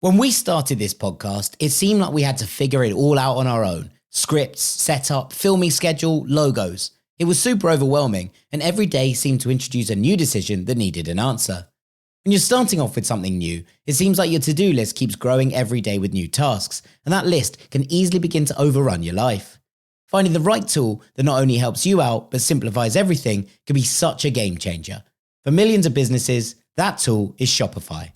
When we started this podcast, it seemed like we had to figure it all out on our own. Scripts, setup, filming schedule, logos. It was super overwhelming, and every day seemed to introduce a new decision that needed an answer. When you're starting off with something new, it seems like your to-do list keeps growing every day with new tasks, and that list can easily begin to overrun your life. Finding the right tool that not only helps you out, but simplifies everything can be such a game changer. For millions of businesses, that tool is Shopify.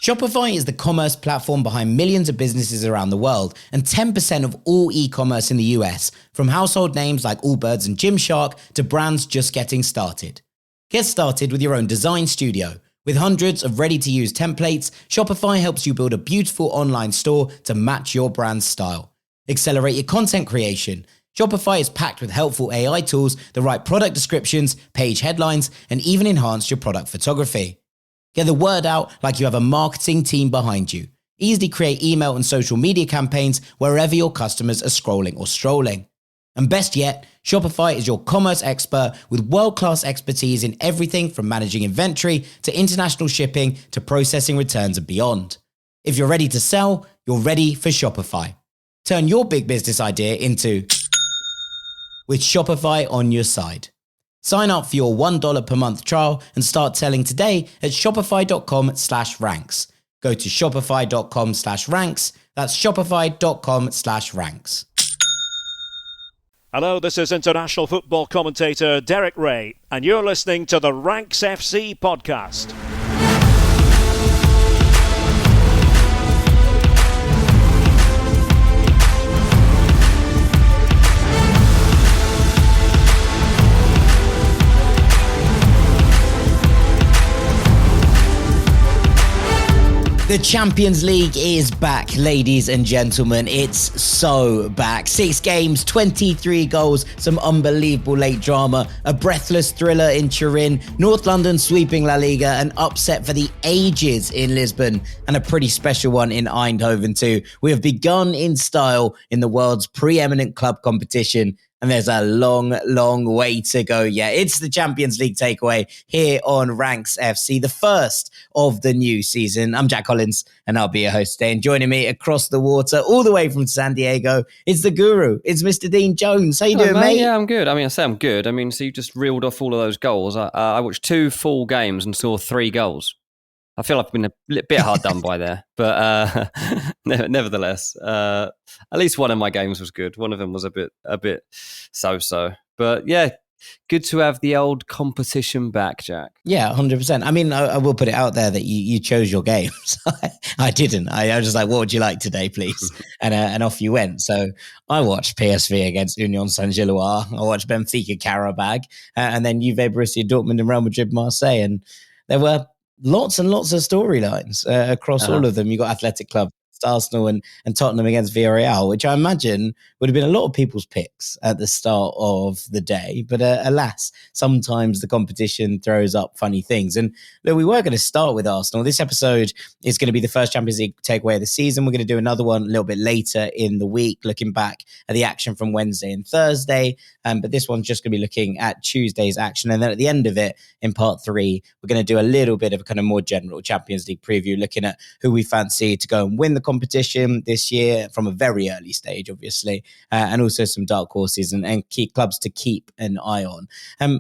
Shopify is the commerce platform behind millions of businesses around the world and 10% of all e-commerce in the US, from household names like Allbirds and Gymshark to brands just getting started. Get started with your own design studio. With hundreds of ready-to-use templates, Shopify helps you build a beautiful online store to match your brand's style. Accelerate your content creation. Shopify is packed with helpful AI tools that write product descriptions, page headlines, and even enhance your product photography. Get the word out like you have a marketing team behind you. Easily create email and social media campaigns wherever your customers are scrolling or strolling. And best yet, Shopify is your commerce expert with world-class expertise in everything from managing inventory to international shipping to processing returns and beyond. If you're ready to sell, you're ready for Shopify. Turn your big business idea into with Shopify on your side. Sign up for your $1 per month trial and start selling today at shopify.com/ranks. Go to shopify.com/ranks. That's shopify.com/ranks. Hello, this is international football commentator Derek Ray, and you're listening to the Ranks FC podcast. The Champions League is back, ladies and gentlemen. It's so back. 6 games, 23 goals, some unbelievable late drama, a breathless thriller in Turin, North London sweeping La Liga, an upset for the ages in Lisbon, and a pretty special one in Eindhoven too. We have begun in style in the world's preeminent club competition, and there's a long, long way to go. Yeah, it's the Champions League takeaway here on Ranks FC, the first of the new season. I'm Jack Collins, and I'll be your host today. And joining me across the water, all the way from San Diego, it's the guru. It's Mr. Dean Jones. How you doing, mate? Yeah, I'm good. I say I'm good. So you just reeled off all of those goals. I watched 2 full games and saw 3 goals. I feel I've been a bit hard done by there, but nevertheless, at least one of my games was good. One of them was a bit so-so. But yeah, good to have the old competition back, Jack. Yeah, 100%. I will put it out there that you chose your games. I didn't. I was just like, what would you like today, please? And off you went. So I watched PSV against Union Saint-Gilloise. I watched Benfica Qarabag, and then Juve, Borussia Dortmund, and Real Madrid Marseille. And there were lots and lots of storylines across all of them. You got Athletic Club, Arsenal, and Tottenham against Villarreal, which I imagine would have been a lot of people's picks at the start of the day. But alas, sometimes the competition throws up funny things. And look, we were going to start with Arsenal. This episode is going to be the first Champions League takeaway of the season. We're going to do another one a little bit later in the week, looking back at the action from Wednesday and Thursday. But this one's just going to be looking at Tuesday's action. And then at the end of it, in part 3, we're going to do a little bit of a kind of more general Champions League preview, looking at who we fancy to go and win the competition this year from a very early stage, obviously, and also some dark horses and key clubs to keep an eye on.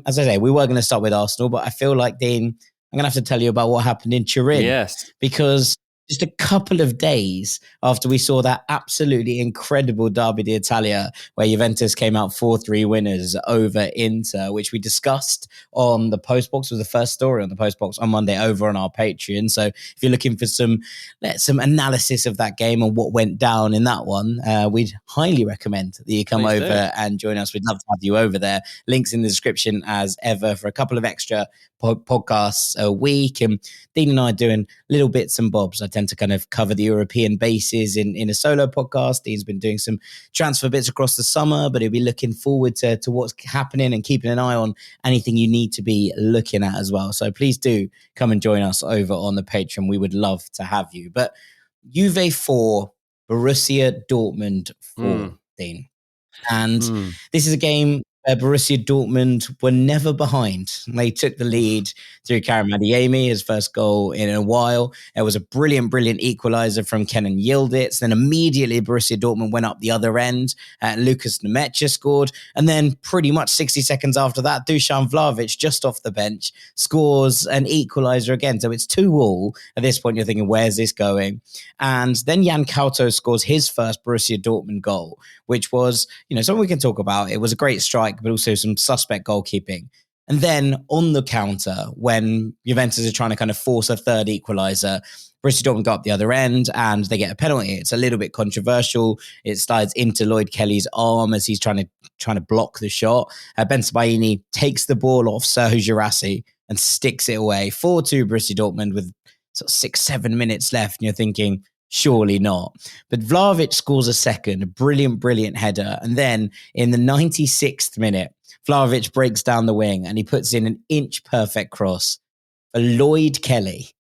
As I say, we were going to start with Arsenal, but I feel like, Dean, I'm going to have to tell you about what happened in Turin. Yes. Because just a couple of days after we saw that absolutely incredible Derby d'Italia, where Juventus came out 4-3 winners over Inter, which we discussed on the Postbox, was the first story on the Postbox on Monday over on our Patreon. So if you're looking for some analysis of that game and what went down in that one, we'd highly recommend that you come Please over do. and join us. We'd love to have you over there. Links in the description as ever for a couple of extra podcasts a week. And Dean and I are doing little bits and bobs. I tend to kind of cover the European bases in a solo podcast. Dean's been doing some transfer bits across the summer, but he'll be looking forward to what's happening and keeping an eye on anything you need to be looking at as well. So please do come and join us over on the Patreon. We would love to have you. But Juve 4, Borussia Dortmund 4, Dean. And this is a game Borussia Dortmund were never behind. They took the lead through Qarabag, his first goal in a while. It was a brilliant equaliser from Kenan Yildiz. Then immediately Borussia Dortmund went up the other end. Lucas Nemecha scored. And then pretty much 60 seconds after that, Dusan Vlahovic, just off the bench, scores an equaliser again. So it's 2-2. At this point, you're thinking, where's this going? And then Jan Couto scores his first Borussia Dortmund goal, which was, something we can talk about. It was a great strike, but also some suspect goalkeeping. And then on the counter, when Juventus are trying to kind of force a third equaliser, Borussia Dortmund got up the other end and they get a penalty. It's a little bit controversial. It slides into Lloyd Kelly's arm as he's trying to block the shot. Ben Sebaini takes the ball off Serhou Guirassy and sticks it away. 4-2 Borussia Dortmund with sort of 6-7 minutes left. And you're thinking, surely not. But Vlahovic scores a second, a brilliant header. And then in the 96th minute, Vlahovic breaks down the wing and he puts in an inch-perfect cross for Lloyd Kelly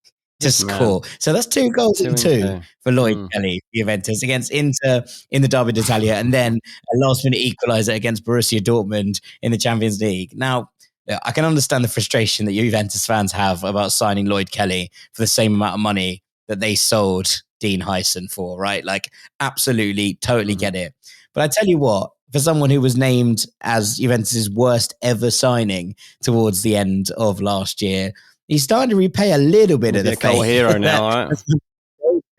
to score. So that's 2 goals in 2 for Lloyd Kelly, Juventus, against Inter in the Derby d'Italia, and then a last-minute equaliser against Borussia Dortmund in the Champions League. Now, I can understand the frustration that Juventus fans have about signing Lloyd Kelly for the same amount of money that they sold Dean Hyson for, right? Like, absolutely, totally get it. But I tell you what, for someone who was named as Juventus' worst ever signing towards the end of last year, he's starting to repay a little bit of the cult hero now, right?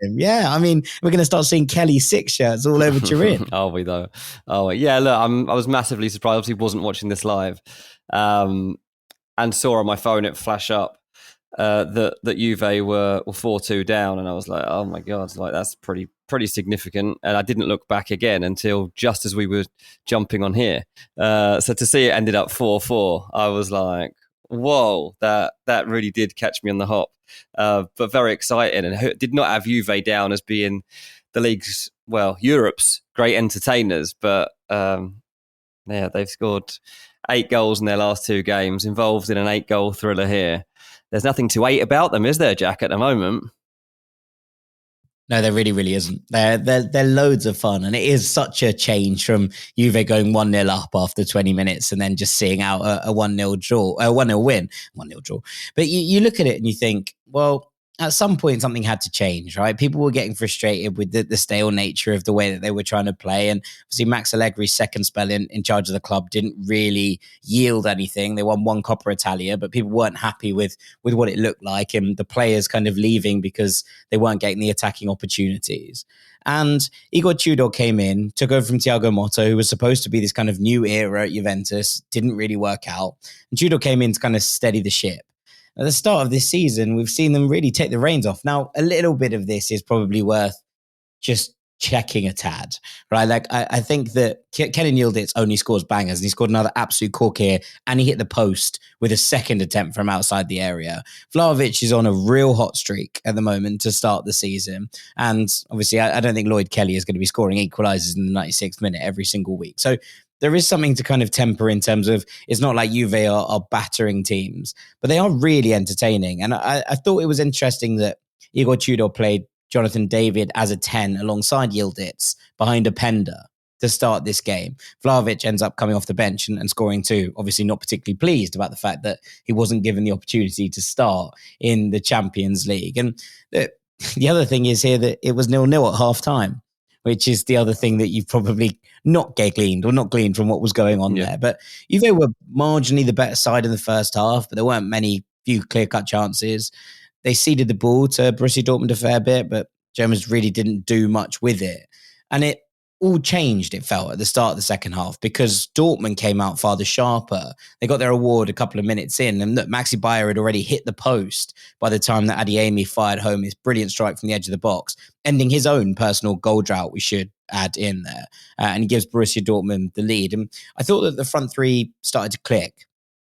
Yeah, I mean, we're going to start seeing Kelly 6 shirts all over Turin. Are we though? Oh, yeah. Look, I was massively surprised. Obviously, wasn't watching this live, and saw on my phone it flash up that Juve were 4-2 down, and I was like, oh my god, like that's pretty significant. And I didn't look back again until just as we were jumping on here. So to see it ended up 4-4, I was like, whoa, that really did catch me on the hop. But very exciting, and did not have Juve down as being the league's, Europe's great entertainers. But yeah, they've scored 8 goals in their last 2 games, involved in an 8-goal thriller here. There's nothing to hate about them, is there, Jack, at the moment? No, there really isn't. They're loads of fun, and it is such a change from Juve going 1-0 up after 20 minutes and then just seeing out a 1-0 draw, a 1-0 win, 1-0 draw. But you look at it and you think, well, at some point something had to change, right? People were getting frustrated with the stale nature of the way that they were trying to play. And obviously Max Allegri's second spell in charge of the club didn't really yield anything. They won 1 Coppa Italia, but people weren't happy with what it looked like, and the players kind of leaving because they weren't getting the attacking opportunities. And Igor Tudor came in, took over from Thiago Motta, who was supposed to be this kind of new era at Juventus, didn't really work out. And Tudor came in to kind of steady the ship. At the start of this season, we've seen them really take the reins off. Now, a little bit of this is probably worth just checking a tad, right? Like, I think that Kenan Yildiz only scores bangers, and he scored another absolute cork here, and he hit the post with a second attempt from outside the area. Vlahovic is on a real hot streak at the moment to start the season. And obviously, I don't think Lloyd Kelly is going to be scoring equalisers in the 96th minute every single week. So there is something to kind of temper in terms of, it's not like Juve are battering teams, but they are really entertaining. And I thought it was interesting that Igor Tudor played Jonathan David as a 10 alongside Yildiz behind Openda to start this game. Vlahovic ends up coming off the bench and scoring 2. Obviously not particularly pleased about the fact that he wasn't given the opportunity to start in the Champions League. And the other thing is here that it was 0-0 at half time, which is the other thing that you've probably not gleaned from what was going on there. But Juve were marginally the better side in the first half, but there weren't few clear-cut chances. They ceded the ball to Borussia Dortmund a fair bit, but Germans really didn't do much with it. And it all changed, it felt, at the start of the second half, because Dortmund came out far the sharper. They got their award a couple of minutes in, and look, Maxi Bayer had already hit the post by the time that Adeyemi fired home his brilliant strike from the edge of the box, ending his own personal goal drought, we should add in there. And he gives Borussia Dortmund the lead. And I thought that the front three started to click.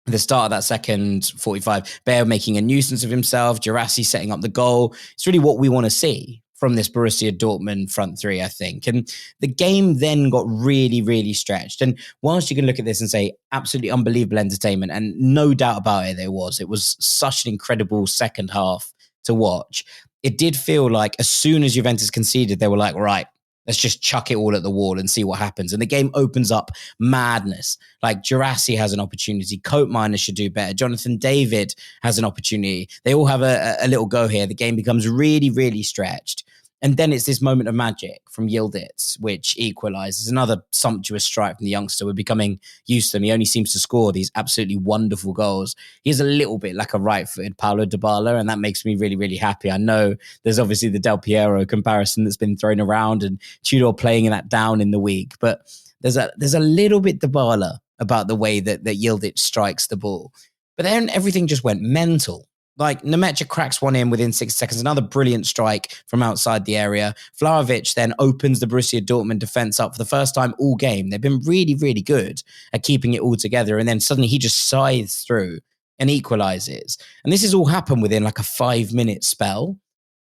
At the start of that second 45, Bayer making a nuisance of himself, Guirassy setting up the goal. It's really what we want to see from this Borussia Dortmund front three, I think. And the game then got really stretched. And whilst you can look at this and say absolutely unbelievable entertainment, and no doubt about it, it was such an incredible second half to watch. It did feel like as soon as Juventus conceded, they were like, right, Let's just chuck it all at the wall and see what happens. And the game opens up madness. Like Girassi has an opportunity. Koopmeiners should do better. Jonathan David has an opportunity. They all have a little go here. The game becomes really, really stretched. And then it's this moment of magic from Yildiz, which equalizes. Another sumptuous strike from the youngster. We're becoming used to him. He only seems to score these absolutely wonderful goals. He's a little bit like a right-footed Paulo Dybala, and that makes me really, really happy. I know there's obviously the Del Piero comparison that's been thrown around and Tudor playing that down in the week, but there's a little bit Dybala about the way that Yildiz strikes the ball. But then everything just went mental. Like Nemecha cracks one in within 6 seconds, another brilliant strike from outside the area. Vlahovic then opens the Borussia Dortmund defense up for the first time all game. They've been really, really good at keeping it all together. And then suddenly he just scythes through and equalizes. And this has all happened within like a 5-minute spell.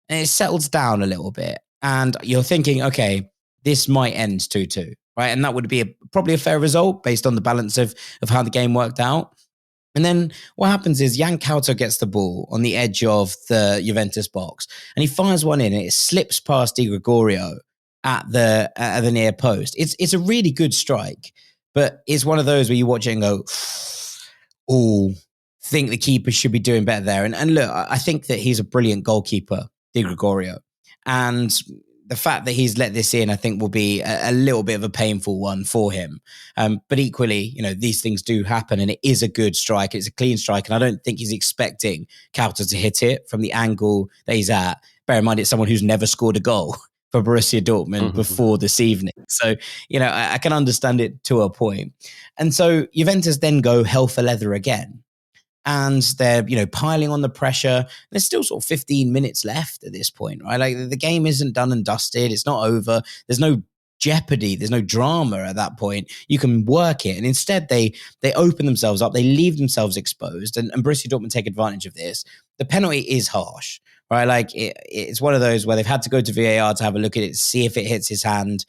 And it settles down a little bit. And you're thinking, okay, this might end 2-2, right? And that would be probably a fair result based on the balance of how the game worked out. And then what happens is Jan Couto gets the ball on the edge of the Juventus box and he fires one in and it slips past Di Gregorio at the near post. It's a really good strike, but it's one of those where you watch it and go, oh, think the keeper should be doing better there. And look, I think that he's a brilliant goalkeeper, Di Gregorio. And the fact that he's let this in, I think, will be a little bit of a painful one for him. But equally, these things do happen and it is a good strike. It's a clean strike. And I don't think he's expecting Couto to hit it from the angle that he's at. Bear in mind, it's someone who's never scored a goal for Borussia Dortmund before this evening. So, I can understand it to a point. And so Juventus then go hell for leather again. And they're, piling on the pressure. There's still sort of 15 minutes left at this point, right? Like the game isn't done and dusted. It's not over. There's no jeopardy. There's no drama at that point. You can work it. And instead they open themselves up. They leave themselves exposed. And Borussia Dortmund take advantage of this. The penalty is harsh, right? Like it's one of those where they've had to go to VAR to have a look at it, see if it hits his hand.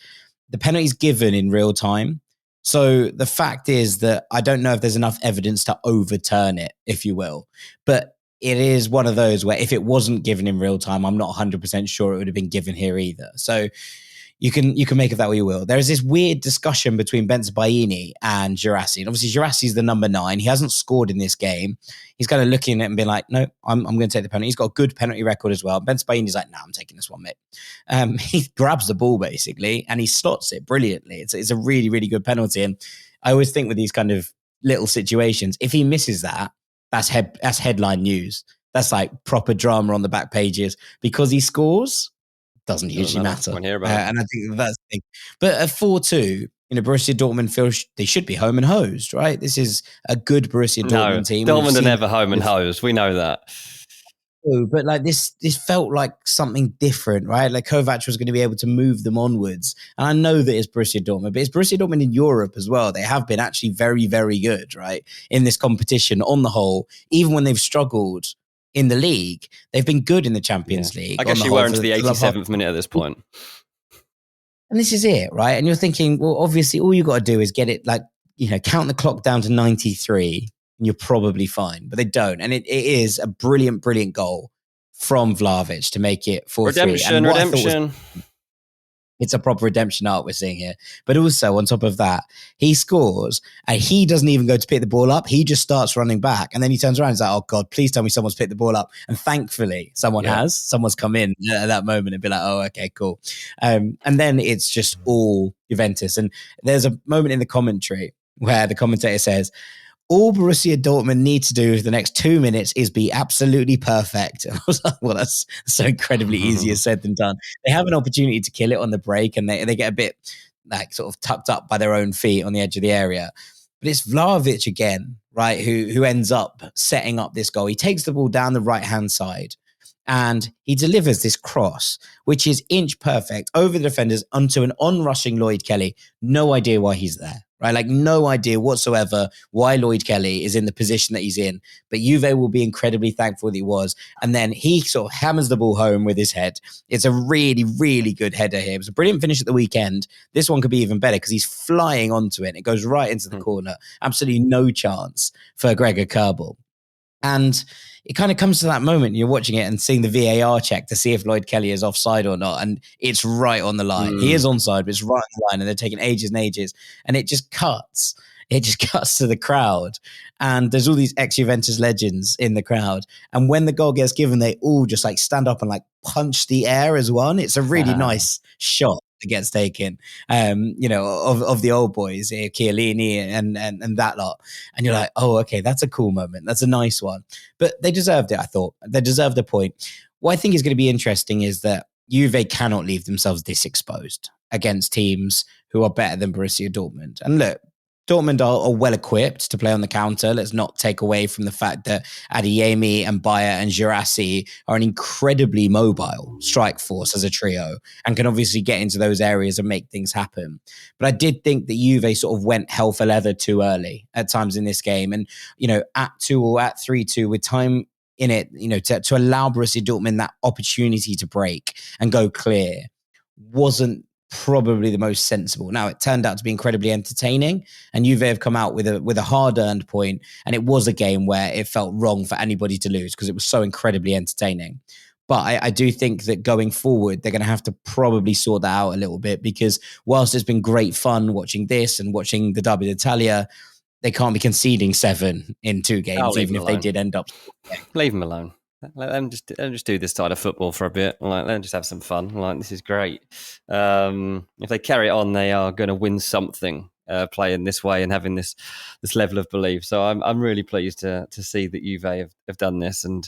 The penalty's given in real time. So the fact is that I don't know if there's enough evidence to overturn it, if you will. But it is one of those where if it wasn't given in real time, I'm not 100% sure it would have been given here either. So you can make of that what you will. There is this weird discussion between Bensebaini and Girassi. And obviously Girassi's the number 9. He hasn't scored in this game. He's kind of looking at it and being like, no, I'm going to take the penalty. He's got a good penalty record as well. Bensebaini's like, no, I'm taking this one, mate. He grabs the ball basically and he slots it brilliantly. It's a really, really good penalty. And I always think with these kind of little situations, if he misses that, that's headline news. That's like proper drama on the back pages. Because he scores, doesn't usually matter. And I think that's the thing. But at 4-2, Borussia Dortmund feels they should be home and hosed, right? This is a good Borussia Dortmund team. Dortmund are never home and hosed. We know that. But like this felt like something different, right? Like Kovac was going to be able to move them onwards. And I know that it's Borussia Dortmund, but it's Borussia Dortmund in Europe as well. They have been actually very, very good, right? In this competition on the whole, even when they've struggled in the league, they've been good in the Champions League. I guess you were into the 87th minute at this point. And this is it, right? And you're thinking, well, obviously all you got to do is get it count the clock down to 93 and you're probably fine. But they don't. And it is a brilliant, brilliant goal from Vlahovic to make it 4-3. Redemption. It's a proper redemption arc we're seeing here. But also, on top of that, he scores and he doesn't even go to pick the ball up. He just starts running back. And then he turns around and is like, oh, God, please tell me someone's picked the ball up. And thankfully, someone has. Someone's come in at that moment and be like, oh, okay, cool. And then it's just all Juventus. And there's a moment in the commentary where the commentator says, all Borussia Dortmund need to do for the next 2 minutes is be absolutely perfect. And I was like, well, that's so incredibly easier said than done. They have an opportunity to kill it on the break and they get a bit like sort of tucked up by their own feet on the edge of the area. But it's Vlahovic again, right, who ends up setting up this goal. He takes the ball down the right-hand side and he delivers this cross, which is inch perfect over the defenders onto an on-rushing Lloyd Kelly. No idea why he's there. Right, like no idea whatsoever why Lloyd Kelly is in the position that he's in, but Juve will be incredibly thankful that he was. And then he sort of hammers the ball home with his head. It's a really, really good header here. It was a brilliant finish at the weekend. This one could be even better because he's flying onto it. It goes right into the corner. Absolutely no chance for Gregor Kerbel. And it kind of comes to that moment, you're watching it and seeing the VAR check to see if Lloyd Kelly is offside or not. And it's right on the line. He is onside, but it's right on the line. And they're taking ages and ages. And it just cuts. It just cuts to the crowd. And there's all these ex-Juventus legends in the crowd. And when the goal gets given, they all just like stand up and like punch the air as one. It's a really nice shot that gets taken, of the old boys, Chiellini and that lot. And you're like, oh, okay, that's a cool moment. That's a nice one. But they deserved it, I thought. They deserved a point. What I think is going to be interesting is that Juve cannot leave themselves this exposed against teams who are better than Borussia Dortmund. And look, Dortmund are well equipped to play on the counter. Let's not take away from the fact that Adeyemi and Bayer and Girassi are an incredibly mobile strike force as a trio and can obviously get into those areas and make things happen. But I did think that Juve sort of went hell for leather too early at times in this game. And, at 2 or at 3-2 with time in it, to allow Borussia Dortmund that opportunity to break and go clear wasn't probably the most sensible. Now, it turned out to be incredibly entertaining, and Juve have come out with a hard-earned point, and it was a game where it felt wrong for anybody to lose because it was so incredibly entertaining. But I do think that going forward, they're going to have to probably sort that out a little bit, because whilst it's been great fun watching this and watching the Derby d'Italia, they can't be conceding 7 in 2 games, even if they did end up. Leave them alone. Let them just do this side of football for a bit. Let them just have some fun. This is great. If they carry it on, they are going to win something playing this way and having this level of belief. So I'm really pleased to see that Juve have done this. And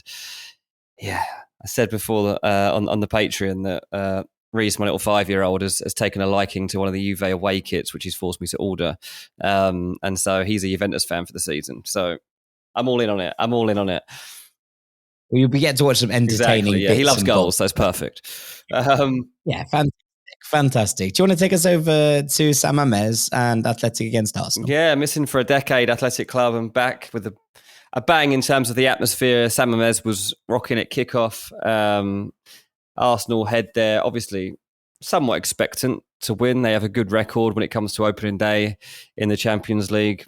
yeah, I said before on the Patreon that Reese, my little 5-year-old, has taken a liking to one of the Juve away kits, which he's forced me to order. And so he's a Juventus fan for the season. So I'm all in on it. Well, you'll get to watch some entertaining bits. Yeah, he loves goals, so it's perfect. Yeah, fantastic. Do you want to take us over to San Mames and Athletic against Arsenal? Yeah, missing for a decade, Athletic Club, and back with a bang in terms of the atmosphere. San Mames was rocking at kickoff. Arsenal head there, obviously somewhat expectant to win. They have a good record when it comes to opening day in the Champions League.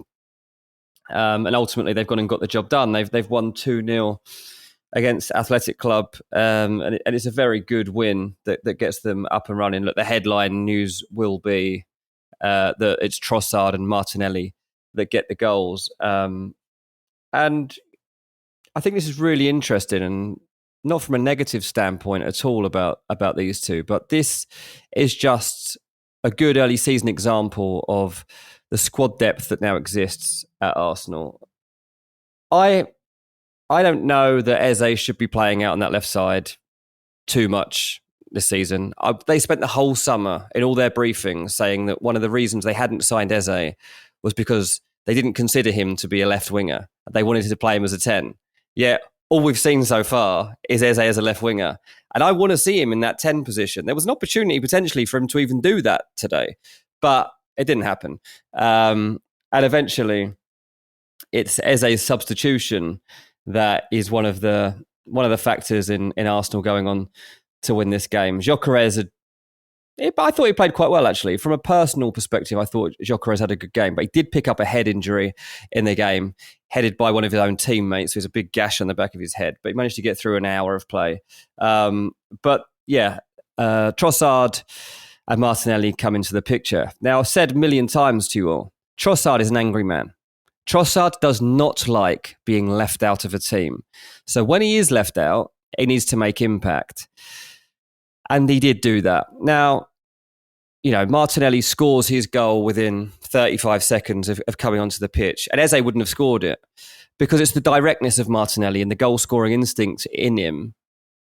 And ultimately, they've gone and got the job done. They've won 2-0 against Athletic Club, and it's a very good win that gets them up and running. Look, the headline news will be that it's Trossard and Martinelli that get the goals. And I think this is really interesting, and not from a negative standpoint at all about these two, but this is just a good early season example of the squad depth that now exists at Arsenal. I don't know that Eze should be playing out on that left side too much this season. They spent the whole summer in all their briefings saying that one of the reasons they hadn't signed Eze was because they didn't consider him to be a left winger. They wanted to play him as a 10. Yet all we've seen so far is Eze as a left winger. And I want to see him in that 10 position. There was an opportunity potentially for him to even do that today, but it didn't happen. And eventually it's Eze's substitution that is one of the factors in Arsenal going on to win this game. Gyökeres, I thought he played quite well, actually. From a personal perspective, I thought Gyökeres had a good game, but he did pick up a head injury in the game, headed by one of his own teammates. There's a big gash on the back of his head, but he managed to get through an hour of play. But yeah, Trossard and Martinelli come into the picture. Now, I've said a million times to you all, Trossard is an angry man. Trossard does not like being left out of a team. So when he is left out, he needs to make impact. And he did do that. Now, Martinelli scores his goal within 35 seconds of coming onto the pitch. And Eze wouldn't have scored it because it's the directness of Martinelli and the goal-scoring instinct in him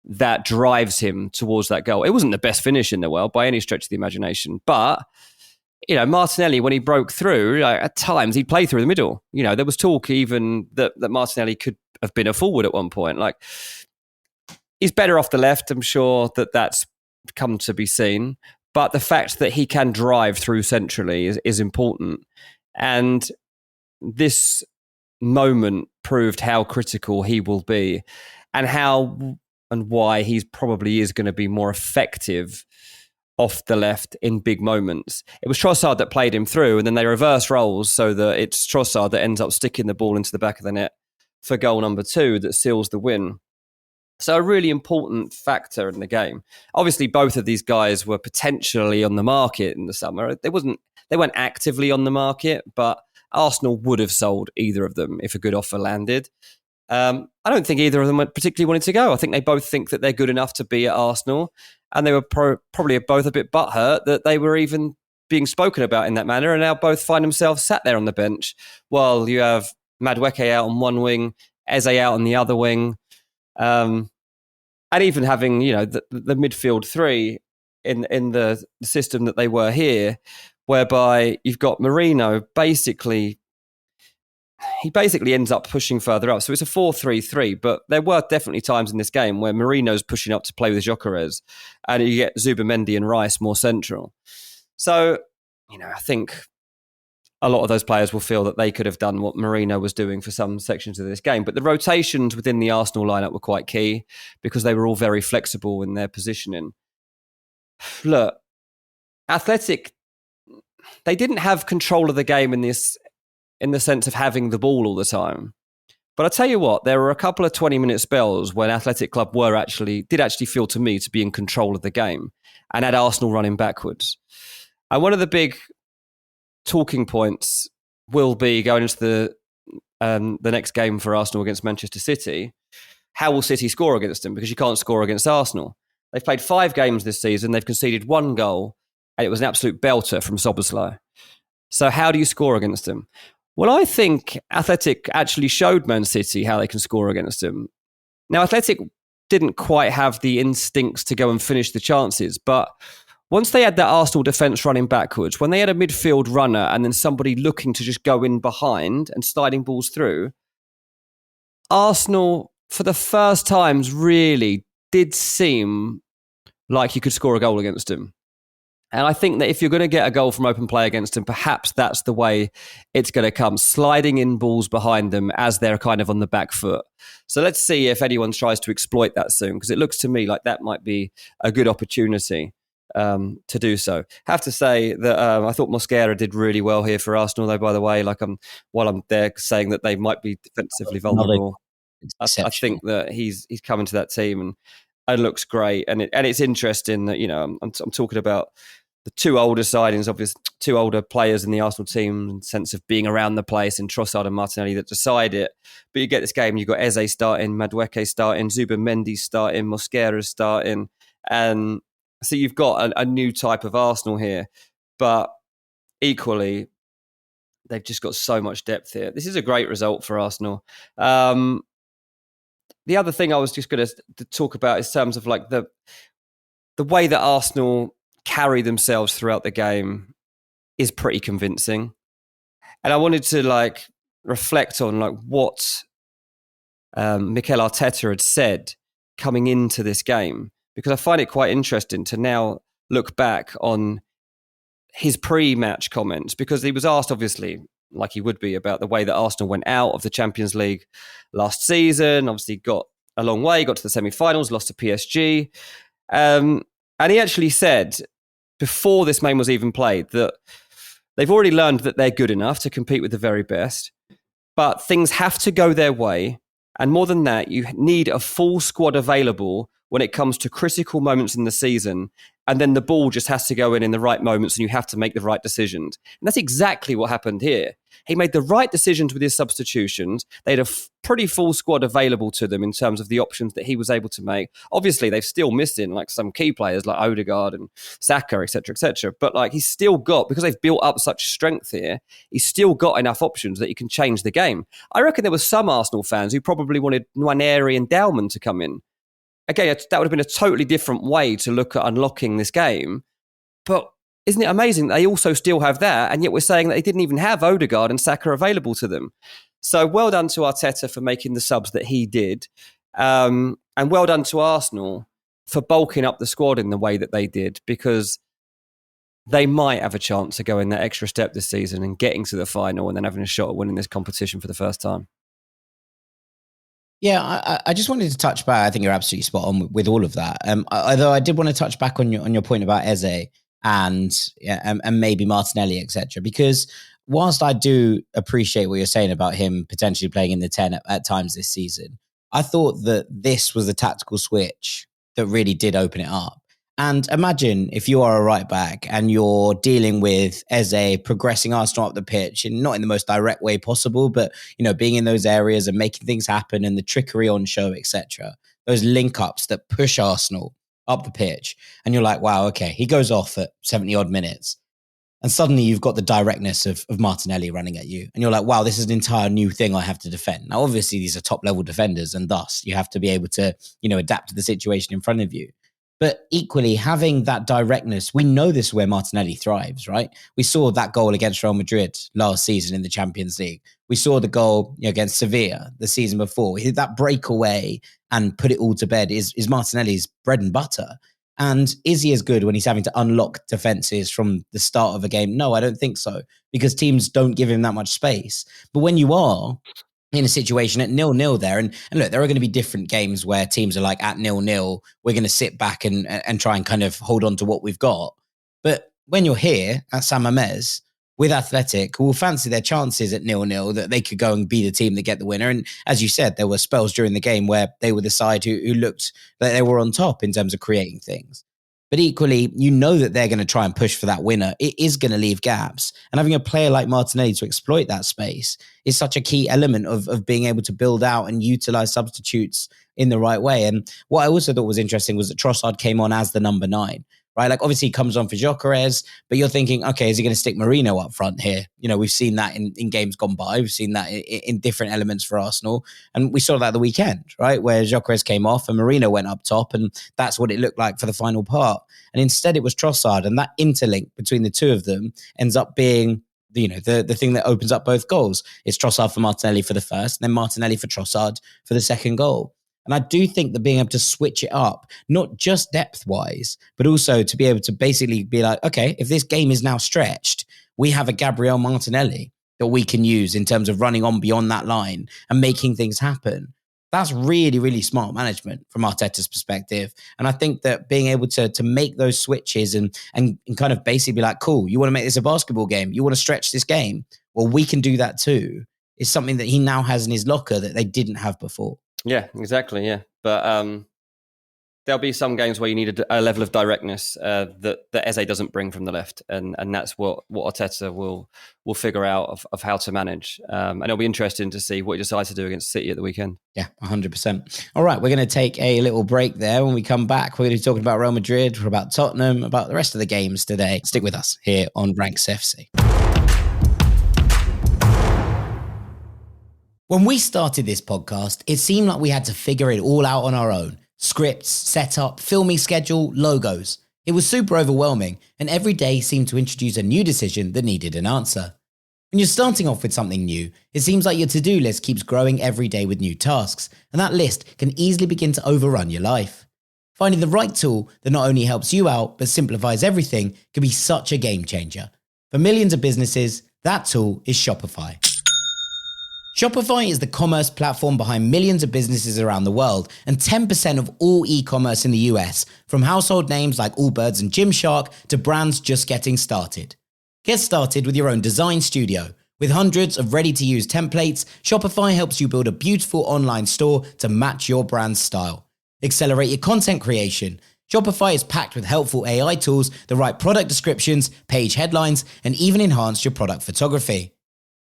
that drives him towards that goal. It wasn't the best finish in the world by any stretch of the imagination, but Martinelli, when he broke through, at times he'd play through the middle. There was talk even that Martinelli could have been a forward at one point. He's better off the left. I'm sure that's come to be seen. But the fact that he can drive through centrally is important. And this moment proved how critical he will be and how and why he probably is going to be more effective off the left in big moments. It was Trossard that played him through, and then they reverse roles so that it's Trossard that ends up sticking the ball into the back of the net for goal number 2 that seals the win. So a really important factor in the game. Obviously, both of these guys were potentially on the market in the summer. They weren't actively on the market, but Arsenal would have sold either of them if a good offer landed. I don't think either of them particularly wanted to go. I think they both think that they're good enough to be at Arsenal, and they were probably both a bit butthurt that they were even being spoken about in that manner, and now both find themselves sat there on the bench while you have Madueke out on one wing, Eze out on the other wing. And even having, the midfield 3 in the system that they were here, whereby you've got Merino basically ends up pushing further up. So it's a 4-3-3, but there were definitely times in this game where Merino's pushing up to play with Gyökeres, and you get Zubimendi and Rice more central. So, I think a lot of those players will feel that they could have done what Merino was doing for some sections of this game. But the rotations within the Arsenal lineup were quite key because they were all very flexible in their positioning. Look, Athletic, they didn't have control of the game in the sense of having the ball all the time. But I tell you what, there were a couple of 20-minute spells when Athletic Club did actually feel to me to be in control of the game and had Arsenal running backwards. And one of the big talking points will be going into the next game for Arsenal against Manchester City. How will City score against them? Because you can't score against Arsenal. They've played 5 games this season. They've conceded 1 goal, and it was an absolute belter from Szoboszlai. So how do you score against them? Well, I think Athletic actually showed Man City how they can score against them. Now, Athletic didn't quite have the instincts to go and finish the chances, but once they had that Arsenal defence running backwards, when they had a midfield runner and then somebody looking to just go in behind and sliding balls through, Arsenal, for the first times, really did seem like you could score a goal against them. And I think that if you're going to get a goal from open play against them, perhaps that's the way it's going to come, sliding in balls behind them as they're kind of on the back foot. So let's see if anyone tries to exploit that soon, because it looks to me like that might be a good opportunity to do so. Have to say that I thought Mosquera did really well here for Arsenal, though, by the way. While I'm there saying that they might be defensively vulnerable, I think that he's coming to that team and looks great. And it's interesting that, I'm talking about the 2 older signings, obviously 2 older players in the Arsenal team, in the sense of being around the place, and Trossard and Martinelli that decide it. But you get this game, you've got Eze starting, Madueke starting, Zubimendi starting, Mosquera starting, and so you've got a new type of Arsenal here. But equally, they've just got so much depth here. This is a great result for Arsenal. The other thing I was just going to talk about is terms of like the way that Arsenal carry themselves throughout the game is pretty convincing. And I wanted to reflect on what Mikel Arteta had said coming into this game, because I find it quite interesting to now look back on his pre-match comments, because he was asked, obviously, like he would be, about the way that Arsenal went out of the Champions League last season. Obviously got a long way, got to the semi-finals, lost to PSG. And he actually said, before this game was even played, that they've already learned that they're good enough to compete with the very best, but things have to go their way. And more than that, you need a full squad available when it comes to critical moments in the season. And then the ball just has to go in the right moments, and you have to make the right decisions. And that's exactly what happened here. He made the right decisions with his substitutions. They had a pretty full squad available to them in terms of the options that he was able to make. Obviously, they've still missing some key players like Odegaard and Saka, etc., etc. But he's still got, because they've built up such strength here, he's still got enough options that he can change the game. I reckon there were some Arsenal fans who probably wanted Nwaneri and Dalman to come in. Again, that would have been a totally different way to look at unlocking this game. But isn't it amazing that they also still have that, and yet we're saying that they didn't even have Odegaard and Saka available to them? So well done to Arteta for making the subs that he did. And well done to Arsenal for bulking up the squad in the way that they did, because they might have a chance to go in that extra step this season and getting to the final and then having a shot at winning this competition for the first time. Yeah, I just wanted to touch back. I think you're absolutely spot on with all of that. Although I did want to touch back on your point about Eze and maybe Martinelli, etc. Because whilst I do appreciate what you're saying about him potentially playing in the 10 at times this season, I thought that this was the tactical switch that really did open it up. And imagine if you are a right back and you're dealing with Eze progressing Arsenal up the pitch, and not in the most direct way possible, but being in those areas and making things happen and the trickery on show, etc. Those link-ups that push Arsenal up the pitch. And you're like, wow, okay, he goes off at 70 odd minutes. And suddenly you've got the directness of Martinelli running at you. And you're like, wow, this is an entire new thing I have to defend. Now, obviously, these are top level defenders, and thus you have to be able to, adapt to the situation in front of you. But equally, having that directness, we know this is where Martinelli thrives, right? We saw that goal against Real Madrid last season in the Champions League. We saw the goal against Sevilla the season before. That breakaway and put it all to bed is Martinelli's bread and butter. And is he as good when he's having to unlock defenses from the start of a game? No, I don't think so, because teams don't give him that much space. But when you are in a situation at 0-0 there, and look, there are going to be different games where teams are like, at 0-0, we're going to sit back and try and kind of hold on to what we've got. But when you're here at San Mames with Athletic, who will fancy their chances at 0-0, that they could go and be the team that get the winner. And as you said, there were spells during the game where they were the side who looked like they were on top in terms of creating things. But equally, that they're going to try and push for that winner. It is going to leave gaps. And having a player like Martinelli to exploit that space is such a key element of being able to build out and utilize substitutes in the right way. And what I also thought was interesting was that Trossard came on as the number 9. Right, like obviously he comes on for Gyökeres, but you're thinking, okay, is he going to stick Marino up front here? We've seen that in games gone by. We've seen that in different elements for Arsenal. And we saw that the weekend, right, where Gyökeres came off and Marino went up top, and that's what it looked like for the final part. And instead it was Trossard, and that interlink between the two of them ends up being the thing that opens up both goals. It's Trossard for Martinelli for the first, and then Martinelli for Trossard for the second goal. And I do think that being able to switch it up, not just depth-wise, but also to be able to basically be like, okay, if this game is now stretched, we have a Gabriel Martinelli that we can use in terms of running on beyond that line and making things happen. That's really, really smart management from Arteta's perspective. And I think that being able to make those switches and kind of basically be like, cool, you want to make this a basketball game? You want to stretch this game? Well, we can do that too. Is something that he now has in his locker that they didn't have before. Yeah, exactly. Yeah. But there'll be some games where you need a level of directness that Eze doesn't bring from the left. And that's what Arteta will figure out of how to manage. And it'll be interesting to see what he decides to do against City at the weekend. Yeah, 100%. All right, we're going to take a little break there. When we come back, we're going to be talking about Real Madrid, about Tottenham, about the rest of the games today. Stick with us here on Ranks FC. When we started this podcast, it seemed like we had to figure it all out on our own. Scripts, setup, filming schedule, logos. It was super overwhelming, and every day seemed to introduce a new decision that needed an answer. When you're starting off with something new, it seems like your to-do list keeps growing every day with new tasks, and that list can easily begin to overrun your life. Finding the right tool that not only helps you out, but simplifies everything can be such a game changer. For millions of businesses, that tool is Shopify. Shopify is the commerce platform behind millions of businesses around the world and 10% of all e-commerce in the US, from household names like Allbirds and Gymshark to brands just getting started. Get started with your own design studio. With hundreds of ready-to-use templates, Shopify helps you build a beautiful online store to match your brand's style. Accelerate your content creation. Shopify is packed with helpful AI tools that write product descriptions, page headlines, and even enhance your product photography.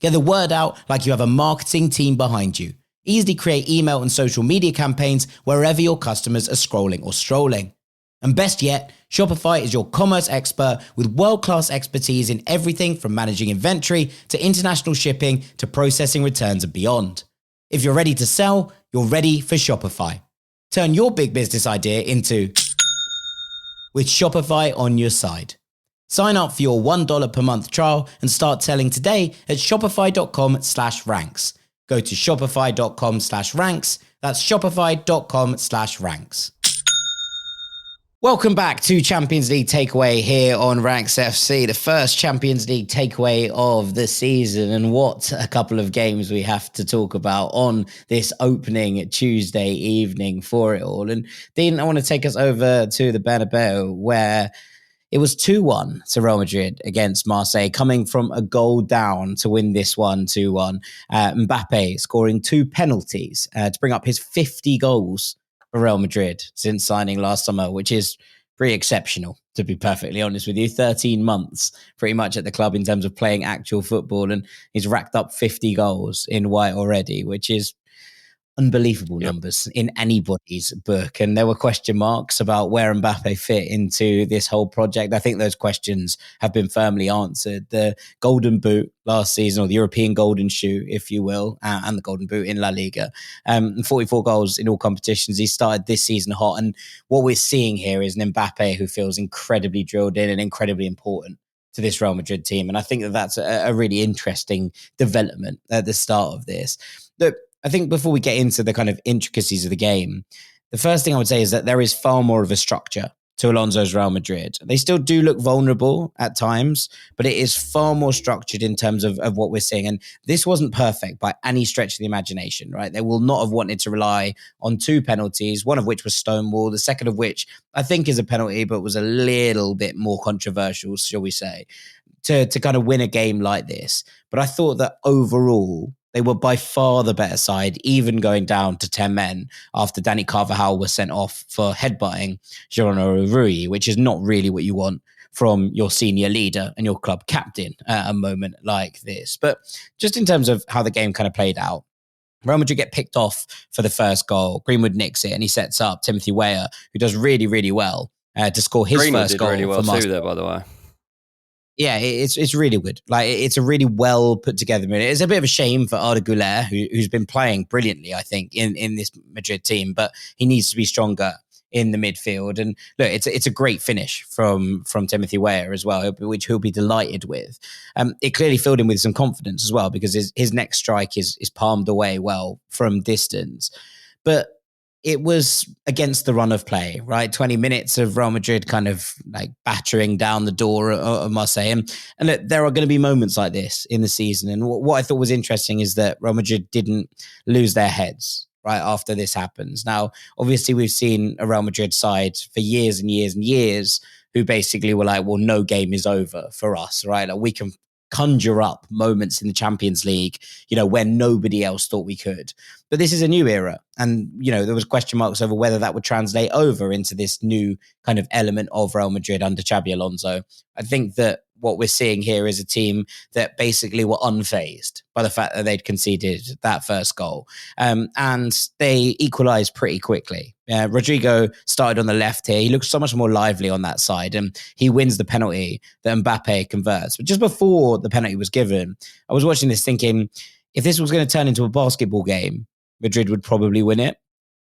Get the word out like you have a marketing team behind you. Easily create email and social media campaigns wherever your customers are scrolling or strolling. And best yet, Shopify is your commerce expert with world-class expertise in everything from managing inventory to international shipping to processing returns and beyond. If you're ready to sell, you're ready for Shopify. Turn your big business idea into with Shopify on your side. Sign up for your $1 per month trial and start selling today at shopify.com/ranks. Go to shopify.com/ranks. That's shopify.com/ranks. Welcome back to Champions League Takeaway here on Ranks FC, the first Champions League takeaway of the season. And what a couple of games we have to talk about on this opening Tuesday evening for it all. And Dean, I want to take us over to the Bernabeu, where It was 2-1 to Real Madrid against Marseille, coming from a goal down to win this one 2-1. Mbappe scoring 2 penalties to bring up his 50 goals for Real Madrid since signing last summer, which is pretty exceptional, to be perfectly honest with you. 13 months pretty much at the club in terms of playing actual football, and he's racked up 50 goals in white already, which is unbelievable numbers in anybody's book. And there were question marks about where Mbappe fit into this whole project. I think those questions have been firmly answered. The Golden Boot last season, or the European Golden Shoe, if you will, and the Golden Boot in La Liga. 44 goals in all competitions. He started this season hot. And what we're seeing here is an Mbappe who feels incredibly drilled in and incredibly important to this Real Madrid team. And I think that that's a really interesting development at the start of this. Look, I think before we get into the kind of intricacies of the game, the first thing I would say is that there is far more of a structure to Alonso's Real Madrid. They still do look vulnerable at times, but it is far more structured in terms of what we're seeing. And this wasn't perfect by any stretch of the imagination, right? They will not have wanted to rely on 2 penalties, one of which was Stonewall, the second of which I think is a penalty, but was a little bit more controversial, shall we say, to kind of win a game like this. But I thought that overall, they were by far the better side, even going down to 10 men after Dani Carvajal was sent off for headbutting Geronimo Rui, which is not really what you want from your senior leader and your club captain at a moment like this. But just in terms of how the game kind of played out, Real Madrid get picked off for the first goal. Greenwood nicks it and he sets up Timothy Weah, who does really, really well to score his Greenwood first did goal. really well for Marseille. too there, by the way. Yeah, it's really good. Like, it's a really well put together minute. It's a bit of a shame for Arda Güler, who's been playing brilliantly, I think, in this Madrid team, but he needs to be stronger in the midfield. And look, it's a great finish from Timothy Weah as well, which he'll be delighted with. It clearly filled him with some confidence as well, because his next strike is palmed away well from distance. But it was against the run of play, right? 20 minutes of Real Madrid kind of like battering down the door of Marseille. And look, there are going to be moments like this in the season. And what I thought was interesting is that Real Madrid didn't lose their heads right after this happens. Now, obviously, we've seen a Real Madrid side for years and years and years who basically were like, well, no game is over for us, right? Like, we can conjure up moments in the Champions League, when nobody else thought we could. But this is a new era. And, there was question marks over whether that would translate over into this new kind of element of Real Madrid under Xabi Alonso. I think that what we're seeing here is a team that basically were unfazed by the fact that they'd conceded that first goal. And they equalised pretty quickly. Rodrigo started on the left here. He looks so much more lively on that side, and he wins the penalty that Mbappe converts. But just before the penalty was given, I was watching this thinking, if this was going to turn into a basketball game, Madrid would probably win it.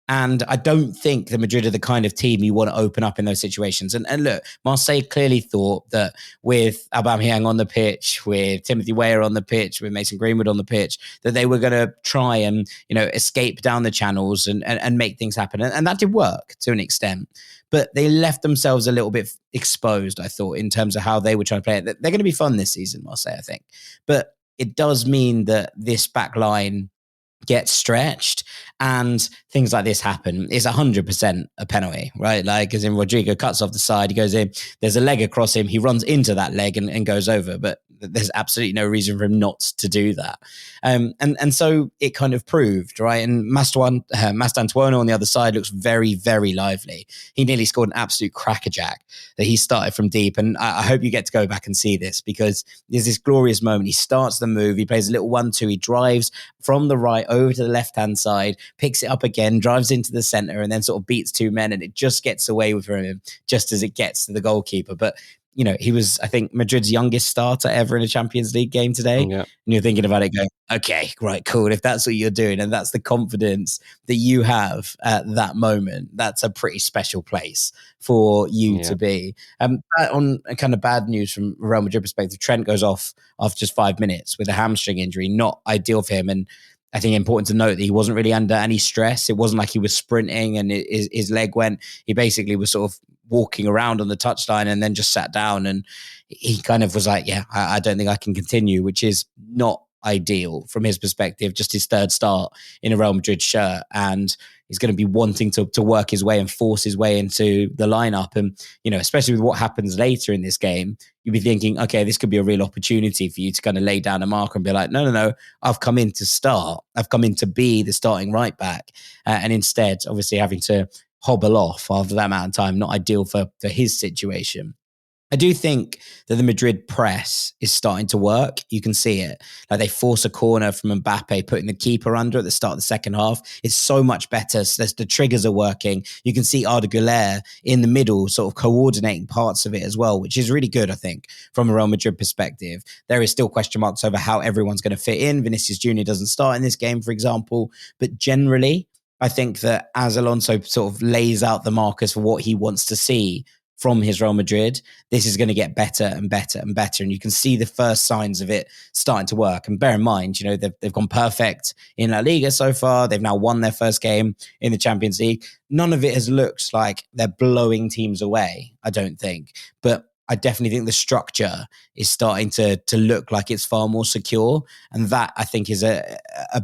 And I don't think the Madrid are the kind of team you want to open up in those situations. And look, Marseille clearly thought that with Aubameyang on the pitch, with Timothy Weah on the pitch, with Mason Greenwood on the pitch, that they were going to try and, escape down the channels and make things happen. And that did work to an extent. But they left themselves a little bit exposed, I thought, in terms of how they were trying to play it. They're going to be fun this season, Marseille, I think. But it does mean that this back line gets stretched and things like this happen. It's 100% a penalty, right? Like, as in Rodrigo cuts off the side, he goes in, there's a leg across him, he runs into that leg and goes over, but there's absolutely no reason for him not to do that. And so it kind of proved, right? And Mastantuono on the other side looks very, very lively. He nearly scored an absolute crackerjack that he started from deep. And I hope you get to go back and see this, because there's this glorious moment. He starts the move, he plays a little 1-2, he drives from the right over to the left-hand side, picks it up again, drives into the center, and then sort of beats 2 men, and it just gets away with him just as it gets to the goalkeeper. But he was, I think, Madrid's youngest starter ever in a Champions League game today. Yeah. And you're thinking about it going, okay, right, cool. If that's what you're doing and that's the confidence that you have at that moment, that's a pretty special place for you to be. On kind of bad news from Real Madrid perspective, Trent goes off after just 5 minutes with a hamstring injury, not ideal for him. And I think important to note that he wasn't really under any stress. It wasn't like he was sprinting and his leg went. He basically was sort of walking around on the touchline and then just sat down, and he kind of was like, I don't think I can continue, which is not ideal from his perspective, just his third start in a Real Madrid shirt. And He's going to be wanting to work his way and force his way into the lineup. And, especially with what happens later in this game, you'd be thinking, okay, this could be a real opportunity for you to kind of lay down a marker and be like, no, I've come in to start. I've come in to be the starting right back. And instead, obviously, having to hobble off after that amount of time, not ideal for his situation. I do think that the Madrid press is starting to work. You can see it. Like they force a corner from Mbappe, putting the keeper under at the start of the second half. It's so much better. So the triggers are working. You can see Arda Güler in the middle, sort of coordinating parts of it as well, which is really good, I think, from a Real Madrid perspective. There is still question marks over how everyone's going to fit in. Vinicius Jr. doesn't start in this game, for example. But generally, I think that as Alonso sort of lays out the markers for what he wants to see from his Real Madrid, this is going to get better and better and better. And you can see the first signs of it starting to work. And bear in mind, they've gone perfect in La Liga so far. They've now won their first game in the Champions League. None of it has looked like they're blowing teams away, I don't think. But I definitely think the structure is starting to look like it's far more secure. And that, I think, is a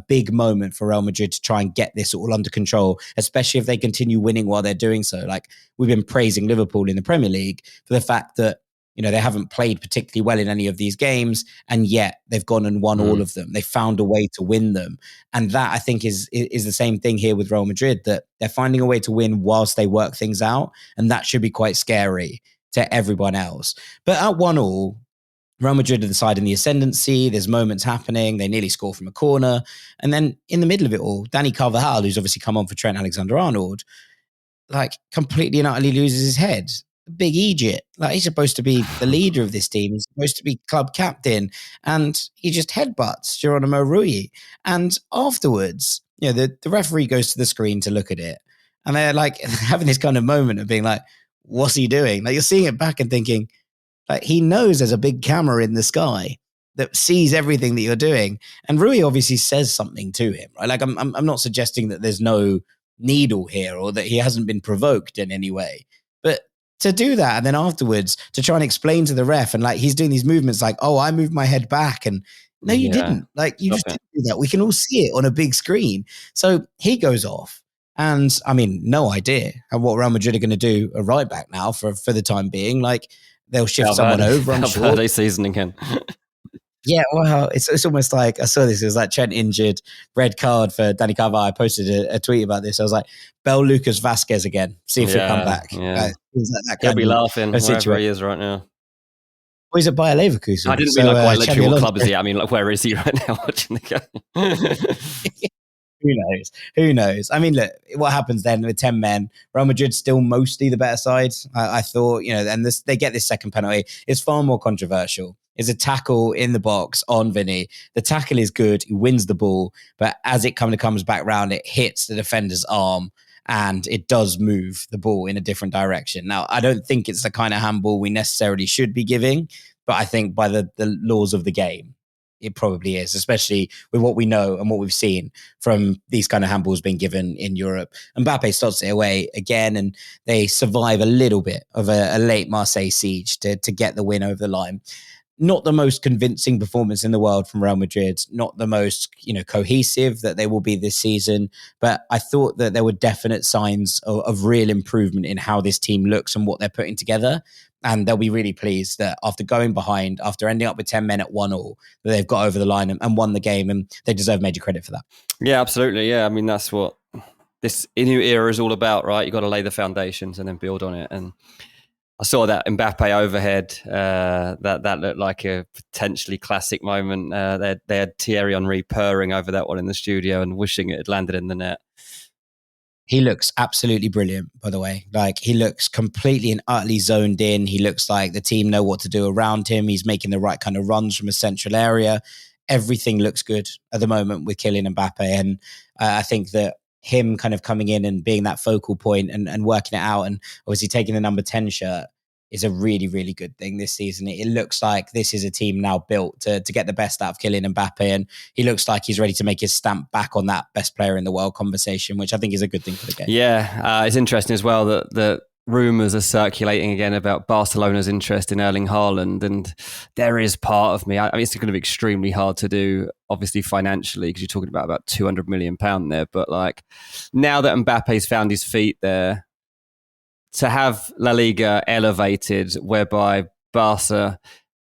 big moment for Real Madrid to try and get this all under control, especially if they continue winning while they're doing so. Like we've been praising Liverpool in the Premier League for the fact that, they haven't played particularly well in any of these games, and yet they've gone and won all of them. They found a way to win them. And that, I think, is the same thing here with Real Madrid, that they're finding a way to win whilst they work things out. And that should be quite scary to everyone else. But at 1-1, Real Madrid are the side in the ascendancy. There's moments happening. They nearly score from a corner. And then in the middle of it all, Dani Carvajal, who's obviously come on for Trent Alexander-Arnold, like completely and utterly loses his head. Big Egypt. Like he's supposed to be the leader of this team. He's supposed to be club captain. And he just headbutts Geronimo Rui. And afterwards, the referee goes to the screen to look at it. And they're like having this kind of moment of being like, what's he doing? Like you're seeing it back and thinking, like he knows there's a big camera in the sky that sees everything that you're doing. And Rui obviously says something to him, right? Like I'm not suggesting that there's no needle here or that he hasn't been provoked in any way, but to do that and then afterwards to try and explain to the ref and like he's doing these movements like, oh, I moved my head back and no, you didn't. Like you just didn't do that. We can all see it on a big screen. So he goes off. And I mean, no idea what Real Madrid are going to do a right back now for the time being. Like they'll shift someone over, I'm sure. They season again. Yeah, well, it's almost like I saw this. It was like Trent injured, red card for Dani Carvajal. I posted a tweet about this. I was like, Bell Lucas Vasquez again. See if he'll come back. Yeah. Like He'll be laughing wherever he is right now. Well, he's at Bayer Leverkusen. I didn't mean like quite literally what club is he? I mean, like where is he right now watching the game? Who knows? I mean, look, what happens then with 10 men? Real Madrid's still mostly the better side. I thought, and they get this second penalty. It's far more controversial. It's a tackle in the box on Vinny. The tackle is good. He wins the ball. But as it comes back round, it hits the defender's arm and it does move the ball in a different direction. Now, I don't think it's the kind of handball we necessarily should be giving, but I think by the laws of the game, it probably is, especially with what we know and what we've seen from these kind of handballs being given in Europe. Mbappe starts it away again, and they survive a little bit of a late Marseille siege to get the win over the line. Not the most convincing performance in the world from Real Madrid, not the most cohesive that they will be this season, but I thought that there were definite signs of real improvement in how this team looks and what they're putting together. And they'll be really pleased that after going behind, after ending up with 10 men at 1-1, that they've got over the line and won the game, and they deserve major credit for that. Yeah, absolutely. Yeah, I mean, that's what this new era is all about, right? You've got to lay the foundations and then build on it. And I saw that Mbappe overhead. That looked like a potentially classic moment. They had Thierry Henry purring over that one in the studio and wishing it had landed in the net. He looks absolutely brilliant, by the way. Like, he looks completely and utterly zoned in. He looks like the team know what to do around him. He's making the right kind of runs from a central area. Everything looks good at the moment with Kylian Mbappe. And I think that him kind of coming in and being that focal point and working it out and obviously taking the number 10 shirt is a really, really good thing this season. It looks like this is a team now built to get the best out of Kylian Mbappe, and he looks like he's ready to make his stamp back on that best player in the world conversation, which I think is a good thing for the game. Yeah, it's interesting as well that rumours are circulating again about Barcelona's interest in Erling Haaland, and there is part of me. I mean, it's going to be extremely hard to do, obviously financially, because you're talking about £200 million there. But like now that Mbappe's found his feet there, to have La Liga elevated, whereby Barca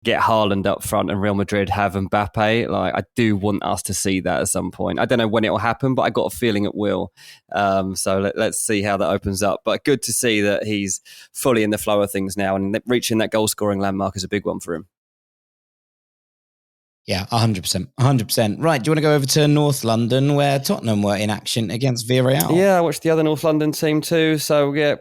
get Haaland up front and Real Madrid have Mbappe. Like, I do want us to see that at some point. I don't know when it will happen, but I got a feeling it will. So let's see how that opens up. But good to see that he's fully in the flow of things now, and reaching that goal scoring landmark is a big one for him. Yeah, 100%. 100%. Right, do you want to go over to North London where Tottenham were in action against Villarreal? Yeah, I watched the other North London team too. So yeah,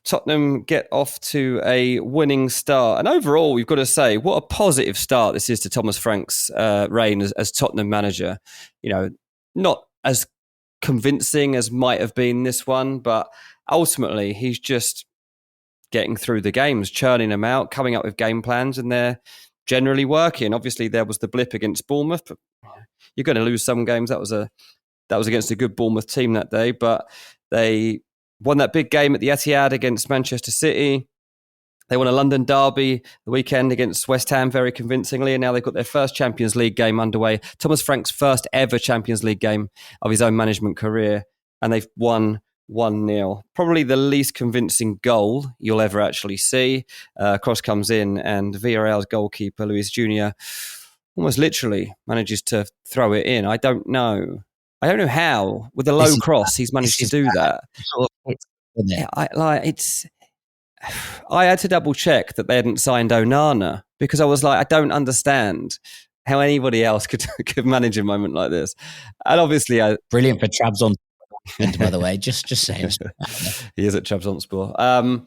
Tottenham get off to a winning start. And overall, we've got to say, what a positive start this is to Thomas Frank's reign as Tottenham manager. You know, not as convincing as might have been this one, but ultimately he's just getting through the games, churning them out, coming up with game plans, and they're generally working. Obviously, there was the blip against Bournemouth, but you're going to lose some games. That was against a good Bournemouth team that day, but they won that big game at the Etihad against Manchester City. They won a London derby the weekend against West Ham very convincingly, and now they've got their first Champions League game underway. Thomas Frank's first ever Champions League game of his own management career, and they've won 1-0. Probably the least convincing goal you'll ever actually see. Cross comes in, and Villarreal's goalkeeper, Luis Junior, almost literally manages to throw it in. I don't know how, with a low cross, he's managed to do that. I had to double check that they hadn't signed Onana, because I was like, I don't understand how anybody else could manage a moment like this. And obviously, brilliant for Trabzon, by the way. Just saying, he is at Trabzonspor.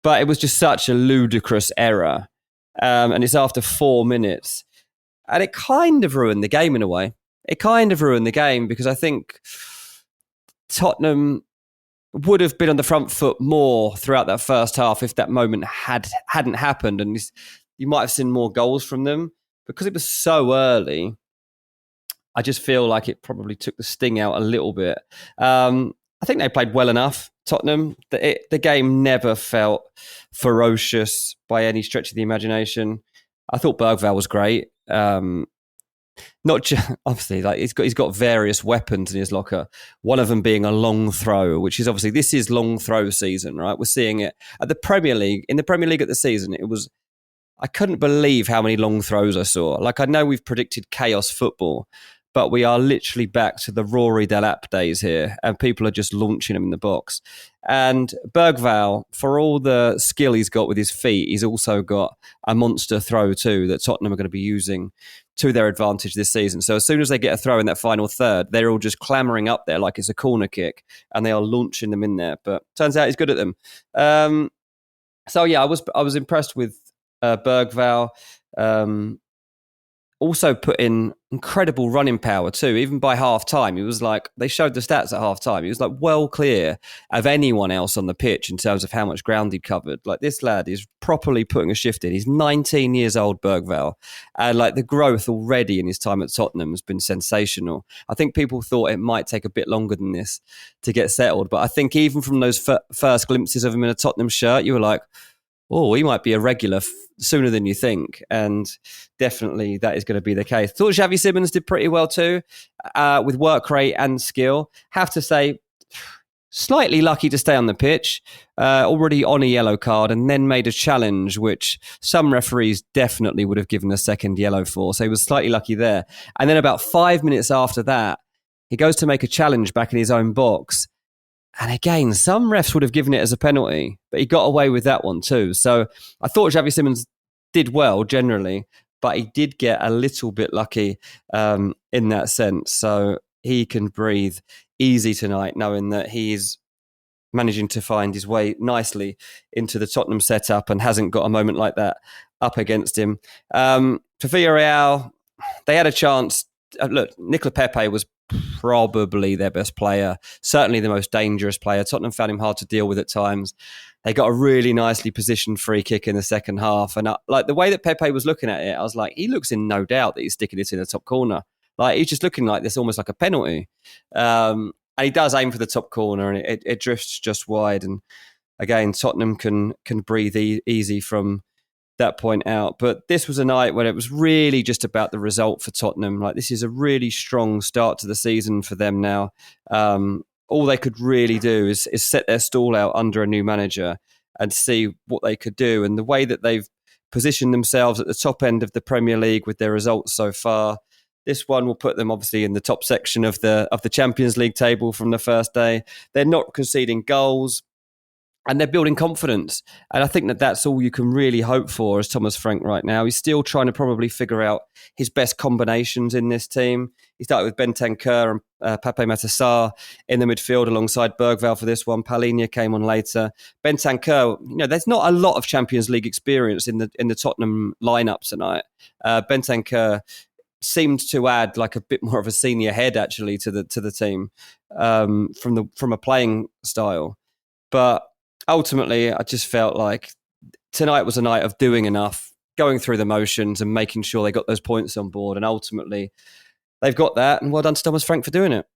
But it was just such a ludicrous error, and it's after 4 minutes, and it kind of ruined the game in a way. It kind of ruined the game because I think Tottenham would have been on the front foot more throughout that first half if that moment hadn't happened, and you might have seen more goals from them. Because it was so early, I just feel like it probably took the sting out a little bit. I think they played well enough, Tottenham. The game never felt ferocious by any stretch of the imagination. I thought Bergvall was great. Not just, obviously, like he's got various weapons in his locker. One of them being a long throw, which is obviously, this is long throw season, right? We're seeing it at the Premier League. In the Premier League at the season, I couldn't believe how many long throws I saw. Like, I know we've predicted chaos football, but we are literally back to the Rory Delap days here, and people are just launching them in the box. And Bergvall, for all the skill he's got with his feet, he's also got a monster throw too that Tottenham are going to be using to their advantage this season. So as soon as they get a throw in that final third, they're all just clambering up there like it's a corner kick, and they are launching them in there. But turns out he's good at them. So yeah, I was impressed with Bergvall. Also put in incredible running power too. Even by half time, he was like, they showed the stats at half time. He was like well clear of anyone else on the pitch in terms of how much ground he'd covered. Like, this lad is properly putting a shift in. He's 19 years old, Bergvall. And like, the growth already in his time at Tottenham has been sensational. I think people thought it might take a bit longer than this to get settled. But I think even from those first glimpses of him in a Tottenham shirt, you were like, oh, he might be a regular sooner than you think. And definitely that is going to be the case. Thought Xavi Simons did pretty well too, with work rate and skill. Have to say, slightly lucky to stay on the pitch, already on a yellow card, and then made a challenge, which some referees definitely would have given a second yellow for. So he was slightly lucky there. And then about 5 minutes after that, he goes to make a challenge back in his own box. And again, some refs would have given it as a penalty, but he got away with that one too. So I thought Xavi Simons did well generally, but he did get a little bit lucky in that sense. So he can breathe easy tonight, knowing that he's managing to find his way nicely into the Tottenham setup and hasn't got a moment like that up against him. For Villarreal, they had a chance. Look, Nicola Pepe was probably their best player, certainly the most dangerous player. Tottenham found him hard to deal with at times. They got a really nicely positioned free kick in the second half. And like, the way that Pepe was looking at it, I was like, he looks in no doubt that he's sticking it in the top corner. Like, he's just looking like this, almost like a penalty. And he does aim for the top corner, and it drifts just wide. And again, Tottenham can breathe easy from that point out. But this was a night when it was really just about the result for Tottenham. Like, this is a really strong start to the season for them now. All they could really do is set their stall out under a new manager and see what they could do. And the way that they've positioned themselves at the top end of the Premier League with their results so far, this one will put them obviously in the top section of the Champions League table from the first day. They're not conceding goals, and they're building confidence. And I think that that's all you can really hope for as Thomas Frank right now. He's still trying to probably figure out his best combinations in this team. He started with Bentancur and Pape Matar in the midfield alongside Bergvall for this one. Palhinha came on later. Bentancur, there's not a lot of Champions League experience in the Tottenham lineup tonight. Bentancur seemed to add like a bit more of a senior head actually to the team from a playing style. But ultimately, I just felt like tonight was a night of doing enough, going through the motions and making sure they got those points on board. And ultimately, they've got that. And well done to Thomas Frank for doing it.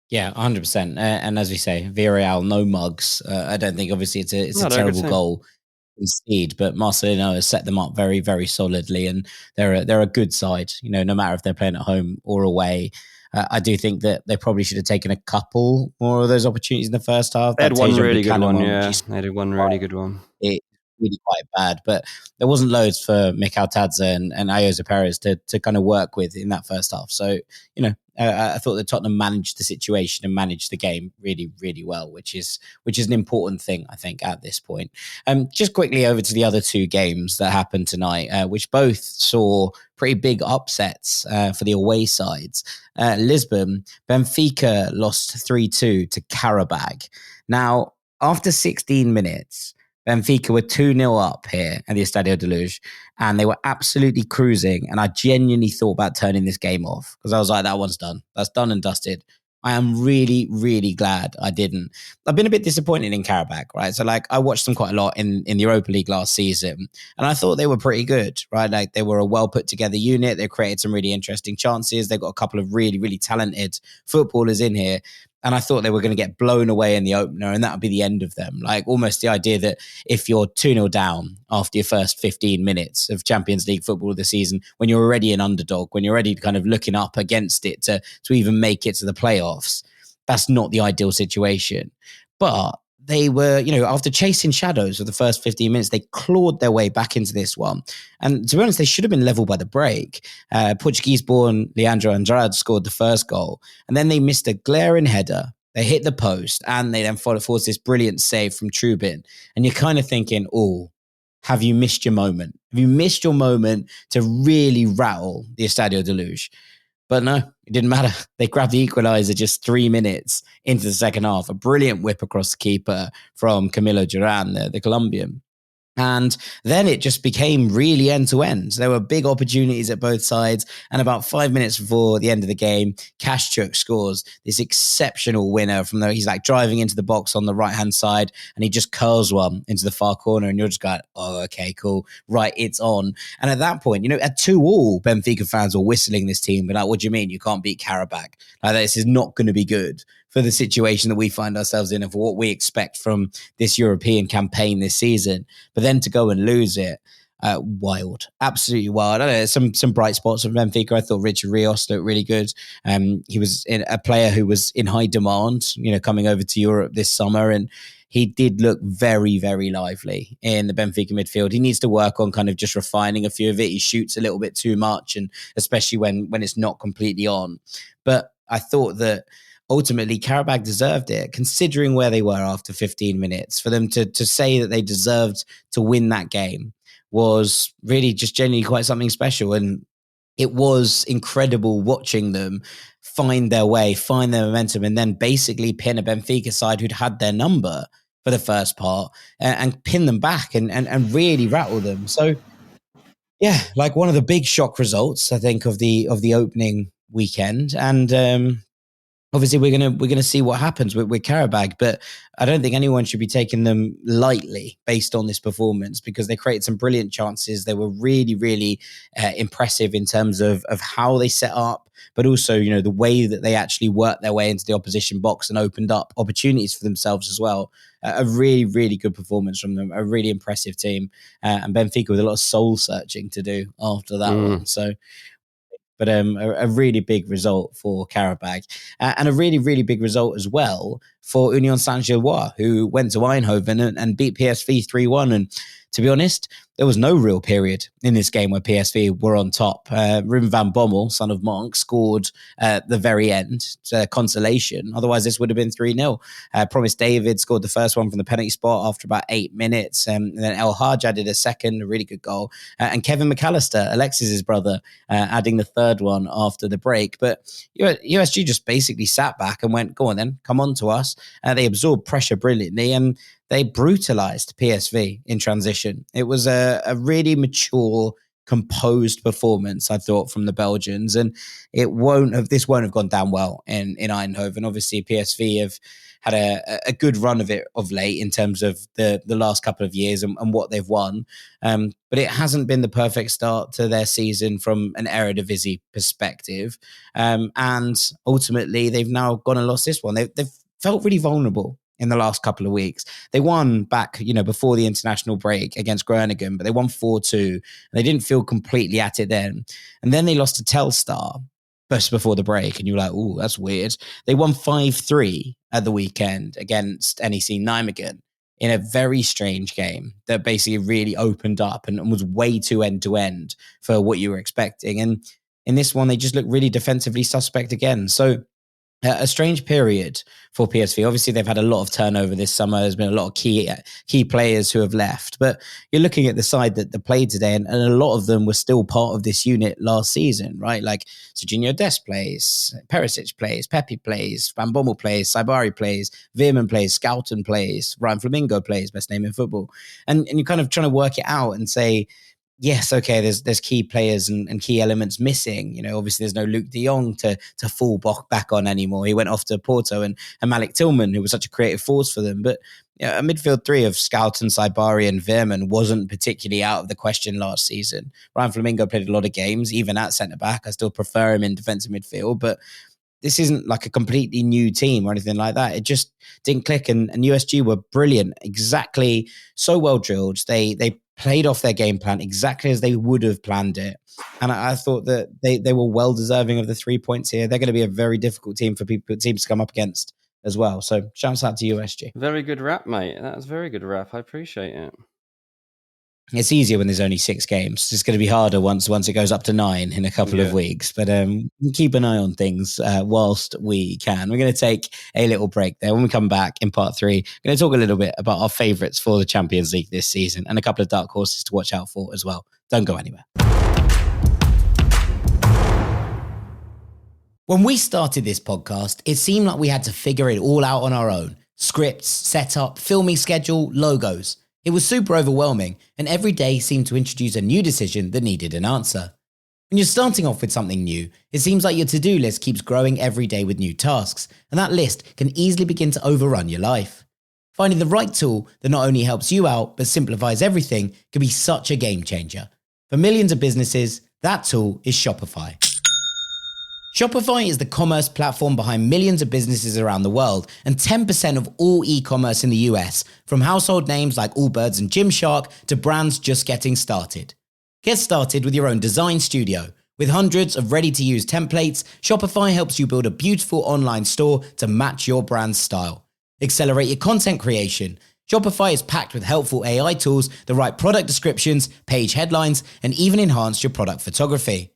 Yeah, 100%. And as we say, Villarreal, no mugs. I don't think, obviously, it's a terrible goal instead, but Marcelo has set them up very, very solidly, and they're a good side. No matter if they're playing at home or away. I do think that they probably should have taken a couple more of those opportunities in the first half. They had one really good one, yeah. They had one really good one. It's really quite bad, but there wasn't loads for Mikel Arteta and Ayoze Perez to kind of work with in that first half. So, I thought that Tottenham managed the situation and managed the game really, really well, which is an important thing, I think, at this point. Just quickly over to the other two games that happened tonight, which both saw pretty big upsets for the away sides. Lisbon, Benfica lost 3-2 to Qarabag. Now, after 16 minutes, Benfica were 2-0 up here at the Estadio de Luz, and they were absolutely cruising. And I genuinely thought about turning this game off because I was like, that one's done. That's done and dusted. I am really, really glad I didn't. I've been a bit disappointed in Qarabag, right? So, I watched them quite a lot in the Europa League last season, and I thought they were pretty good, right? Like, they were a well put together unit. They created some really interesting chances. They've got a couple of really, really talented footballers in here. And I thought they were going to get blown away in the opener, and that would be the end of them. Like, almost the idea that if you're 2-0 down after your first 15 minutes of Champions League football of the season, when you're already an underdog, when you're already kind of looking up against it to even make it to the playoffs, that's not the ideal situation. But they were, after chasing shadows for the first 15 minutes, they clawed their way back into this one. And to be honest, they should have been level by the break. Portuguese-born Leandro Andrade scored the first goal, and then they missed a glaring header. They hit the post, and they then forced this brilliant save from Trubin. And you're kind of thinking, have you missed your moment? Have you missed your moment to really rattle the Estadio de Luz? But no, it didn't matter. They grabbed the equaliser just 3 minutes into the second half. A brilliant whip across the keeper from Camilo Duran, the Colombian. And then it just became really end-to-end. There were big opportunities at both sides. And about 5 minutes before the end of the game, Kashchuk scores this exceptional winner from there. He's like driving into the box on the right-hand side, and he just curls one into the far corner. And you're just going, oh, okay, cool. Right, it's on. And at that point, at 2-2, Benfica fans were whistling this team. But like, what do you mean? You can't beat Qarabag. Like, this is not going to be good for the situation that we find ourselves in and for what we expect from this European campaign this season. But then to go and lose it, wild, absolutely wild. I don't know, some bright spots from Benfica. I thought Richard Rios looked really good. He was a player who was in high demand, coming over to Europe this summer, and he did look very, very lively in the Benfica midfield. He needs to work on kind of just refining a few of it. He shoots a little bit too much, and especially when it's not completely on. But I thought that ultimately, Qarabag deserved it, considering where they were after 15 minutes. For them to say that they deserved to win that game was really just genuinely quite something special. And it was incredible watching them find their way, find their momentum, and then basically pin a Benfica side who'd had their number for the first part and pin them back and really rattle them. So, yeah, like one of the big shock results, I think, of the opening weekend. And obviously we're gonna see what happens with Qarabag, but I don't think anyone should be taking them lightly based on this performance, because they created some brilliant chances. They were really, really impressive in terms of how they set up, but also, you know, the way that they actually worked their way into the opposition box and opened up opportunities for themselves as well. A really, really good performance from them. A really impressive team, and Benfica with a lot of soul searching to do after that one. So. But a really big result for Qarabag, and a really, really big result as well for Union Saint-Gilloise, who went to Eindhoven and beat PSV 3-1. And to be honest, there was no real period in this game where PSV were on top. Ruben van Bommel, son of Monk, scored at the very end, consolation. Otherwise, this would have been 3-0. Promise David scored the first one from the penalty spot after about 8 minutes. And then El Hadj added a second, a really good goal. And Kevin McAllister, Alexis's brother, adding the third one after the break. But USG just basically sat back and went, go on then, come on to us. They absorbed pressure brilliantly, and they brutalized PSV in transition. It was a really mature, composed performance, I thought, from the Belgians, and this won't have gone down well in Eindhoven. Obviously, PSV have had a good run of it of late in terms of the last couple of years and what they've won. But it hasn't been the perfect start to their season from an Eredivisie perspective. And ultimately, they've now gone and lost this one. They've felt really vulnerable in the last couple of weeks. They won back, before the international break against Groningen, but they won 4-2. And they didn't feel completely at it then. And then they lost to Telstar just before the break. And you're like, oh, that's weird. They won 5-3 at the weekend against NEC Nijmegen in a very strange game that basically really opened up and was way too end-to-end for what you were expecting. And in this one, they just looked really defensively suspect again. So a strange period for PSV. Obviously, they've had a lot of turnover this summer. There's been a lot of key players who have left. But you're looking at the side that played today, and a lot of them were still part of this unit last season, right? Like Serginho Dest plays, Perisic plays, Pepe plays, Van Bommel plays, Saibari plays, Veerman plays, Schouten plays, Ryan Flamingo plays, best name in football. And you're kind of trying to work it out and say, yes, okay, there's key players and key elements missing. Obviously there's no Luke de Jong to fall back on anymore. He went off to Porto, and Malik Tillman, who was such a creative force for them. But a midfield three of Schouten, Saibari and Veerman wasn't particularly out of the question last season. Ryan Flamingo played a lot of games, even at centre-back. I still prefer him in defensive midfield, but this isn't like a completely new team or anything like that. It just didn't click, and USG were brilliant, exactly so well drilled. They played off their game plan exactly as they would have planned it. And I thought that they were well deserving of the 3 points here. They're going to be a very difficult team for teams to come up against as well. So shouts out to USG. Very good rap, mate. That was very good rap. I appreciate it. It's easier when there's only 6 games. It's going to be harder once it goes up to 9 in a couple of weeks. But keep an eye on things whilst we can. We're going to take a little break there. When we come back in part 3, we're going to talk a little bit about our favourites for the Champions League this season and a couple of dark horses to watch out for as well. Don't go anywhere. When we started this podcast, it seemed like we had to figure it all out on our own. Scripts, setup, filming schedule, logos. It was super overwhelming, and every day seemed to introduce a new decision that needed an answer. When you're starting off with something new, it seems like your to-do list keeps growing every day with new tasks, and that list can easily begin to overrun your life. Finding the right tool that not only helps you out, but simplifies everything can be such a game changer. For millions of businesses, that tool is Shopify. Shopify is the commerce platform behind millions of businesses around the world and 10% of all e-commerce in the US, from household names like Allbirds and Gymshark to brands just getting started. Get started with your own design studio. With hundreds of ready-to-use templates, Shopify helps you build a beautiful online store to match your brand's style. Accelerate your content creation. Shopify is packed with helpful AI tools that write product descriptions, page headlines, and even enhance your product photography.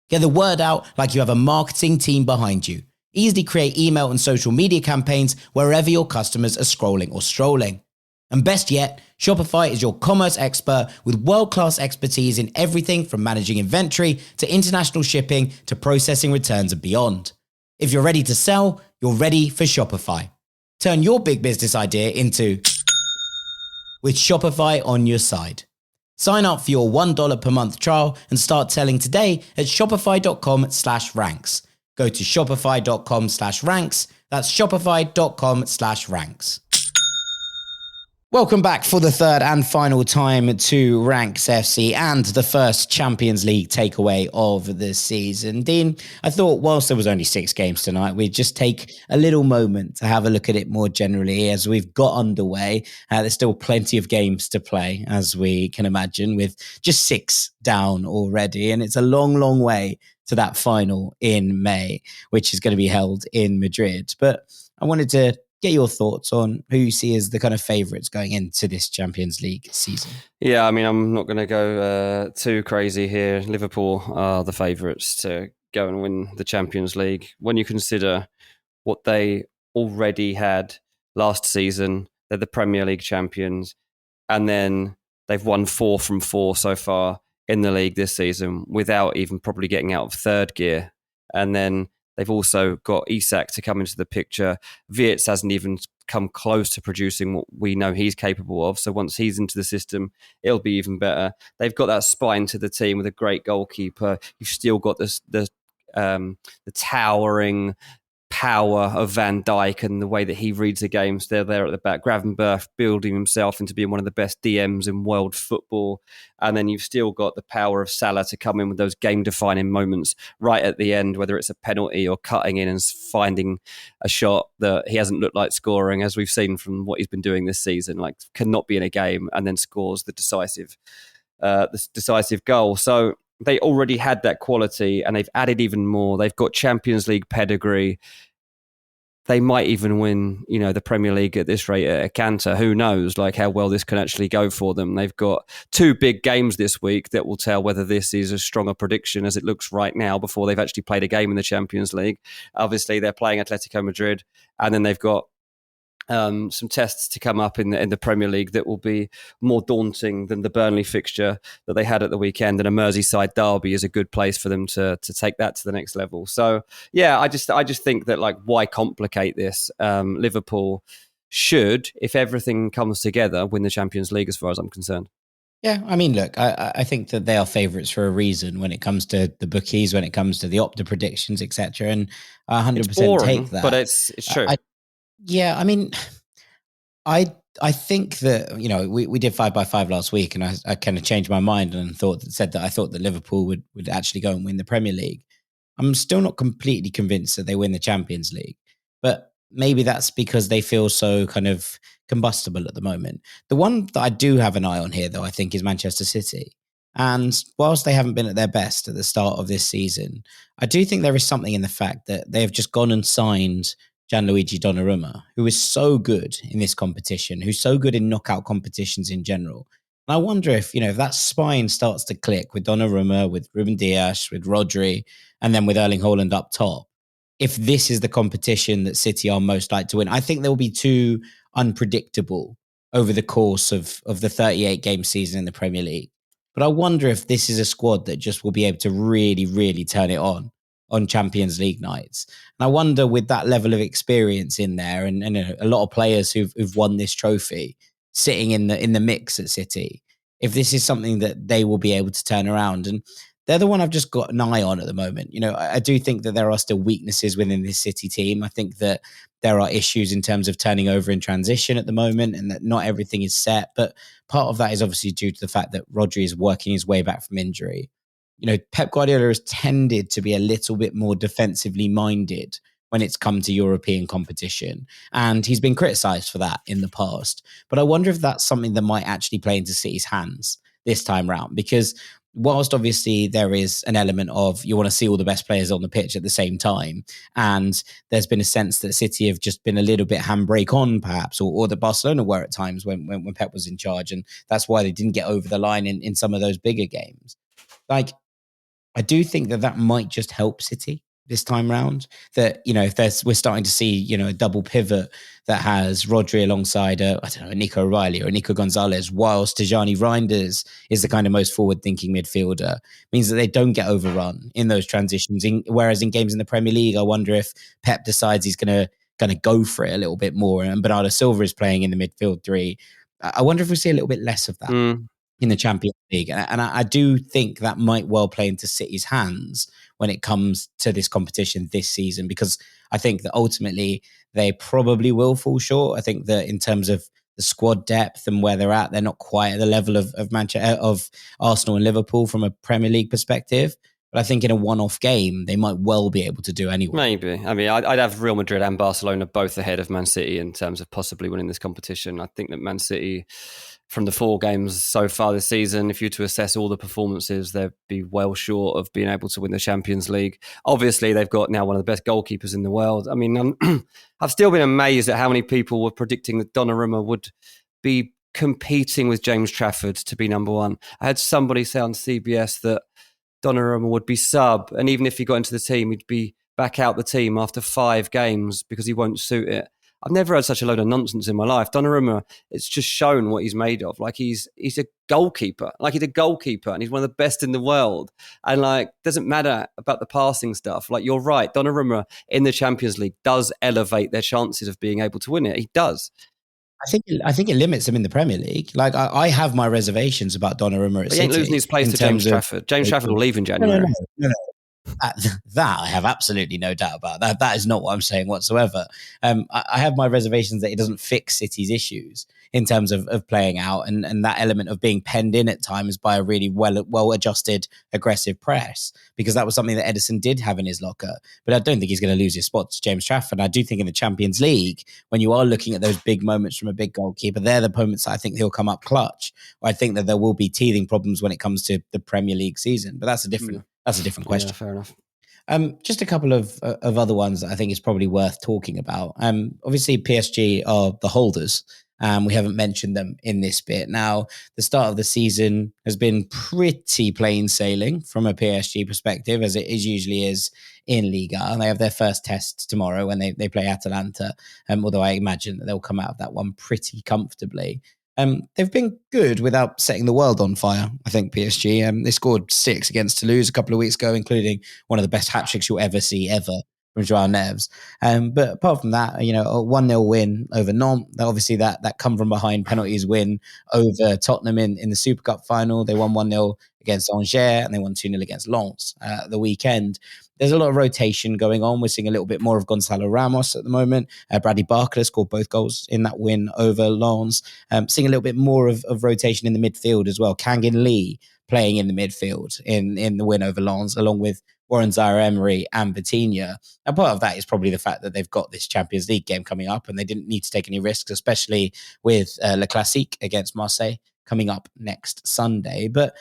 Get the word out like you have a marketing team behind you. Easily create email and social media campaigns wherever your customers are scrolling or strolling. And best yet, Shopify is your commerce expert with world-class expertise in everything from managing inventory to international shipping to processing returns and beyond. If you're ready to sell, you're ready for Shopify. Turn your big business idea into with Shopify on your side. Sign up for your $1 per month trial and start selling today at shopify.com/ranks. Go to shopify.com/ranks. That's shopify.com/ranks. Welcome back for the third and final time to Ranks FC and the first Champions League takeaway of the season. Dean, I thought whilst there was only 6 games tonight, we'd just take a little moment to have a look at it more generally as we've got underway. There's still plenty of games to play, as we can imagine, with just 6 down already. And it's a long, long way to that final in May, which is going to be held in Madrid. But I wanted to get your thoughts on who you see as the kind of favourites going into this Champions League season. Yeah, I mean, I'm not going to go too crazy here. Liverpool are the favourites to go and win the Champions League. When you consider what they already had last season, they're the Premier League champions, and then they've won 4 from 4 so far in the league this season without even probably getting out of third gear. And then they've also got Isak to come into the picture. Wirtz hasn't even come close to producing what we know he's capable of. So once he's into the system, it'll be even better. They've got that spine to the team with a great goalkeeper. You've still got the towering power of Van Dijk and the way that he reads the game still there at the back. Gravenberch building himself into being one of the best DMs in world football. And then you've still got the power of Salah to come in with those game-defining moments right at the end, whether it's a penalty or cutting in and finding a shot that he hasn't looked like scoring, as we've seen from what he's been doing this season, like cannot be in a game and then scores the decisive goal. So they already had that quality and they've added even more. They've got Champions League pedigree. They might even win, the Premier League at this rate at a canter. Who knows, like how well this can actually go for them. They've got 2 big games this week that will tell whether this is as strong a prediction as it looks right now before they've actually played a game in the Champions League. Obviously, they're playing Atletico Madrid, and then they've got some tests to come up in the Premier League that will be more daunting than the Burnley fixture that they had at the weekend. And a Merseyside derby is a good place for them to take that to the next level. So yeah, I just think that, like, why complicate this? Liverpool should, if everything comes together, win the Champions League as far as I'm concerned. Yeah, I mean, look, I think that they are favourites for a reason when it comes to the bookies, when it comes to the Opta predictions, etc. And I 100% take that. But it's true. I mean, I think that, we did 5x5 last week, and I kind of changed my mind and said that I thought that Liverpool would actually go and win the Premier League. I'm still not completely convinced that they win the Champions League, but maybe that's because they feel so kind of combustible at the moment. The one that I do have an eye on here, though, I think is Manchester City. And whilst they haven't been at their best at the start of this season, I do think there is something in the fact that they have just gone and signed Gianluigi Donnarumma, who is so good in this competition, who's so good in knockout competitions in general. And I wonder if that spine starts to click with Donnarumma, with Ruben Dias, with Rodri, and then with Erling Haaland up top, if this is the competition that City are most likely to win. I think they'll be too unpredictable over the course of the 38-game season in the Premier League. But I wonder if this is a squad that just will be able to really, really turn it on Champions League nights. And I wonder, with that level of experience in there and a lot of players who've won this trophy sitting in the mix at City, if this is something that they will be able to turn around. And they're the one I've just got an eye on at the moment. I do think that there are still weaknesses within this City team. I think that there are issues in terms of turning over in transition at the moment and that not everything is set. But part of that is obviously due to the fact that Rodri is working his way back from injury. Pep Guardiola has tended to be a little bit more defensively minded when it's come to European competition. And he's been criticised for that in the past. But I wonder if that's something that might actually play into City's hands this time round. Because whilst obviously there is an element of you want to see all the best players on the pitch at the same time, and there's been a sense that City have just been a little bit handbrake on perhaps, or that Barcelona were at times when Pep was in charge. And that's why they didn't get over the line in some of those bigger games. Like, I do think that might just help City this time round. That, if we're starting to see, a double pivot that has Rodri alongside a Nico O'Reilly or a Nico Gonzalez, whilst Tijani Reinders is the kind of most forward-thinking midfielder, means that they don't get overrun in those transitions. Whereas in games in the Premier League, I wonder if Pep decides he's going to go for it a little bit more, and Bernardo Silva is playing in the midfield 3. I wonder if we see a little bit less of that in the Champions League. And I do think that might well play into City's hands when it comes to this competition this season, because I think that ultimately they probably will fall short. I think that in terms of the squad depth and where they're at, they're not quite at the level of Manchester, of Arsenal and Liverpool from a Premier League perspective. But I think in a one-off game, they might well be able to do anyway. Maybe. I mean, I'd have Real Madrid and Barcelona both ahead of Man City in terms of possibly winning this competition. I think that Man City, from the 4 games so far this season, if you were to assess all the performances, they'd be well short of being able to win the Champions League. Obviously, they've got now one of the best goalkeepers in the world. I mean, I've still been amazed at how many people were predicting that Donnarumma would be competing with James Trafford to be number 1. I had somebody say on CBS that Donnarumma would be sub, and even if he got into the team, he'd be back out the team after 5 games because he won't suit it. I've never heard such a load of nonsense in my life. Donnarumma, it's just shown what he's made of. Like he's a goalkeeper. Like he's a goalkeeper and he's one of the best in the world. And like, doesn't matter about the passing stuff. Like you're right, Donnarumma in the Champions League does elevate their chances of being able to win it. He does. I think it limits him in the Premier League. Like I have my reservations about Donnarumma at City. He ain't losing his place to James Trafford. James Trafford will leave in January. No. That I have absolutely no doubt about. That is not what I'm saying whatsoever. I have my reservations that it doesn't fix City's issues in terms of playing out and that element of being penned in at times by a really well adjusted aggressive press, because that was something that Ederson did have in his locker. But I don't think he's going to lose his spot to James Trafford. And I do think in the Champions League, when you are looking at those big moments from a big goalkeeper, they're the moments that I think he'll come up clutch. Or I think that there will be teething problems when it comes to the Premier League season. But that's a different question. Yeah, fair enough. Just a couple of other ones that I think is probably worth talking about. Obviously, PSG are the holders. We haven't mentioned them in this bit. Now, the start of the season has been pretty plain sailing from a PSG perspective, as it usually is in Liga. And they have their first test tomorrow when they play Atalanta, although I imagine that they'll come out of that one pretty comfortably. They've been good without setting the world on fire, I think, PSG. They scored 6 against Toulouse a couple of weeks ago, including one of the best hat-tricks you'll ever see from Joao Neves. But apart from that, a 1-0 win over Nantes. Obviously, that come from behind penalties win over Tottenham in the Super Cup final. They won 1-0 against Angers and they won 2-0 against Lens the weekend. There's a lot of rotation going on. We're seeing a little bit more of Gonzalo Ramos at the moment. Bradley Barcola scored both goals in that win over Lens. Seeing a little bit more of rotation in the midfield as well. Kangin Lee playing in the midfield in the win over Lens, along with Warren Zaire-Emery and Vitinha. And part of that is probably the fact that they've got this Champions League game coming up and they didn't need to take any risks, especially with Le Classique against Marseille coming up next Sunday. But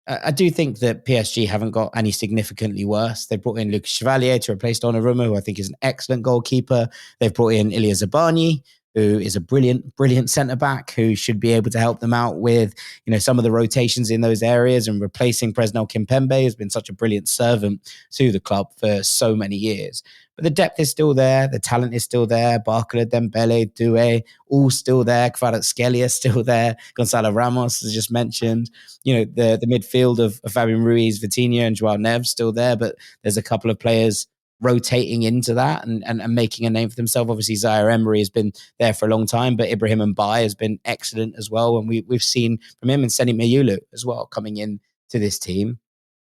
I do think that PSG haven't got any significantly worse. They brought in Lucas Chevalier to replace Donnarumma, who I think is an excellent goalkeeper. They've brought in Ilya Zabani, who is a brilliant centre-back who should be able to help them out with, some of the rotations in those areas, and replacing Presnel Kimpembe has been such a brilliant servant to the club for so many years. But the depth is still there. The talent is still there. Barcola, Dembele, Doué, all still there. Kvaratskhelia still there. Gonzalo Ramos, as just mentioned. The midfield of Fabian Ruiz, Vitinha and Joao Neves still there. But there's a couple of players rotating into that and making a name for themselves. Obviously, Zaire-Emery has been there for a long time, but Ibrahim Mbaye has been excellent as well. And we've seen from him and Seni Mayulu as well coming in to this team.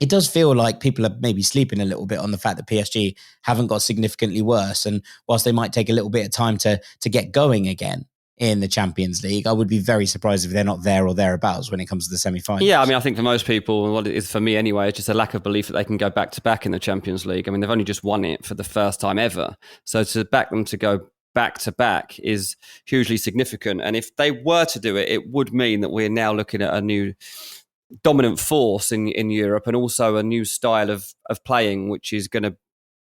It does feel like people are maybe sleeping a little bit on the fact that PSG haven't got significantly worse. And whilst they might take a little bit of time to get going again in the Champions League, I would be very surprised if they're not there or thereabouts when it comes to the semi-finals. Yeah, I mean, I think for most people, what it is for me anyway, it's just a lack of belief that they can go back-to-back in the Champions League. I mean, they've only just won it for the first time ever. So to back them to go back-to-back is hugely significant. And if they were to do it, it would mean that we're now looking at a new dominant force in Europe, and also a new style of playing, which is going to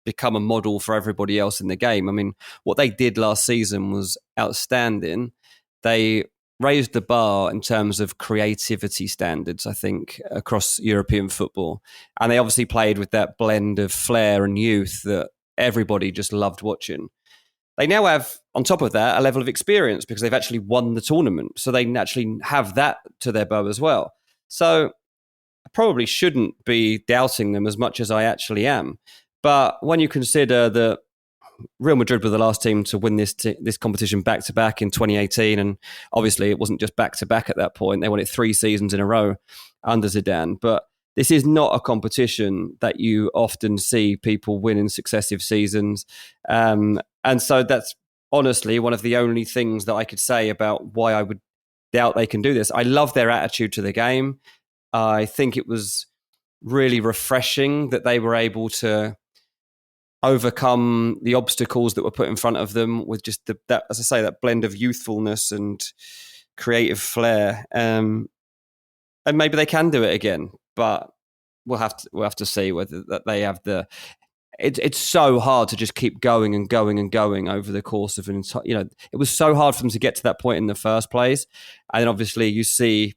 become a model for everybody else in the game. I mean, what they did last season was outstanding. They raised the bar in terms of creativity standards, I think, across European football. And they obviously played with that blend of flair and youth that everybody just loved watching. They now have, on top of that, a level of experience because they've actually won the tournament. So they naturally have that to their bow as well. So I probably shouldn't be doubting them as much as I actually am. But when you consider that Real Madrid were the last team to win this competition back-to-back in 2018, and obviously it wasn't just back-to-back at that point. They won it 3 seasons in a row under Zidane. But this is not a competition that you often see people win in successive seasons. And so that's honestly one of the only things that I could say about why I would doubt they can do this. I love their attitude to the game. I think it was really refreshing that they were able to overcome the obstacles that were put in front of them with just that, as I say, that blend of youthfulness and creative flair. And maybe they can do it again, but we'll have to see whether that they have the. It's so hard to just keep going and going and going over the course of an entire. It was so hard for them to get to that point in the first place, and then obviously you see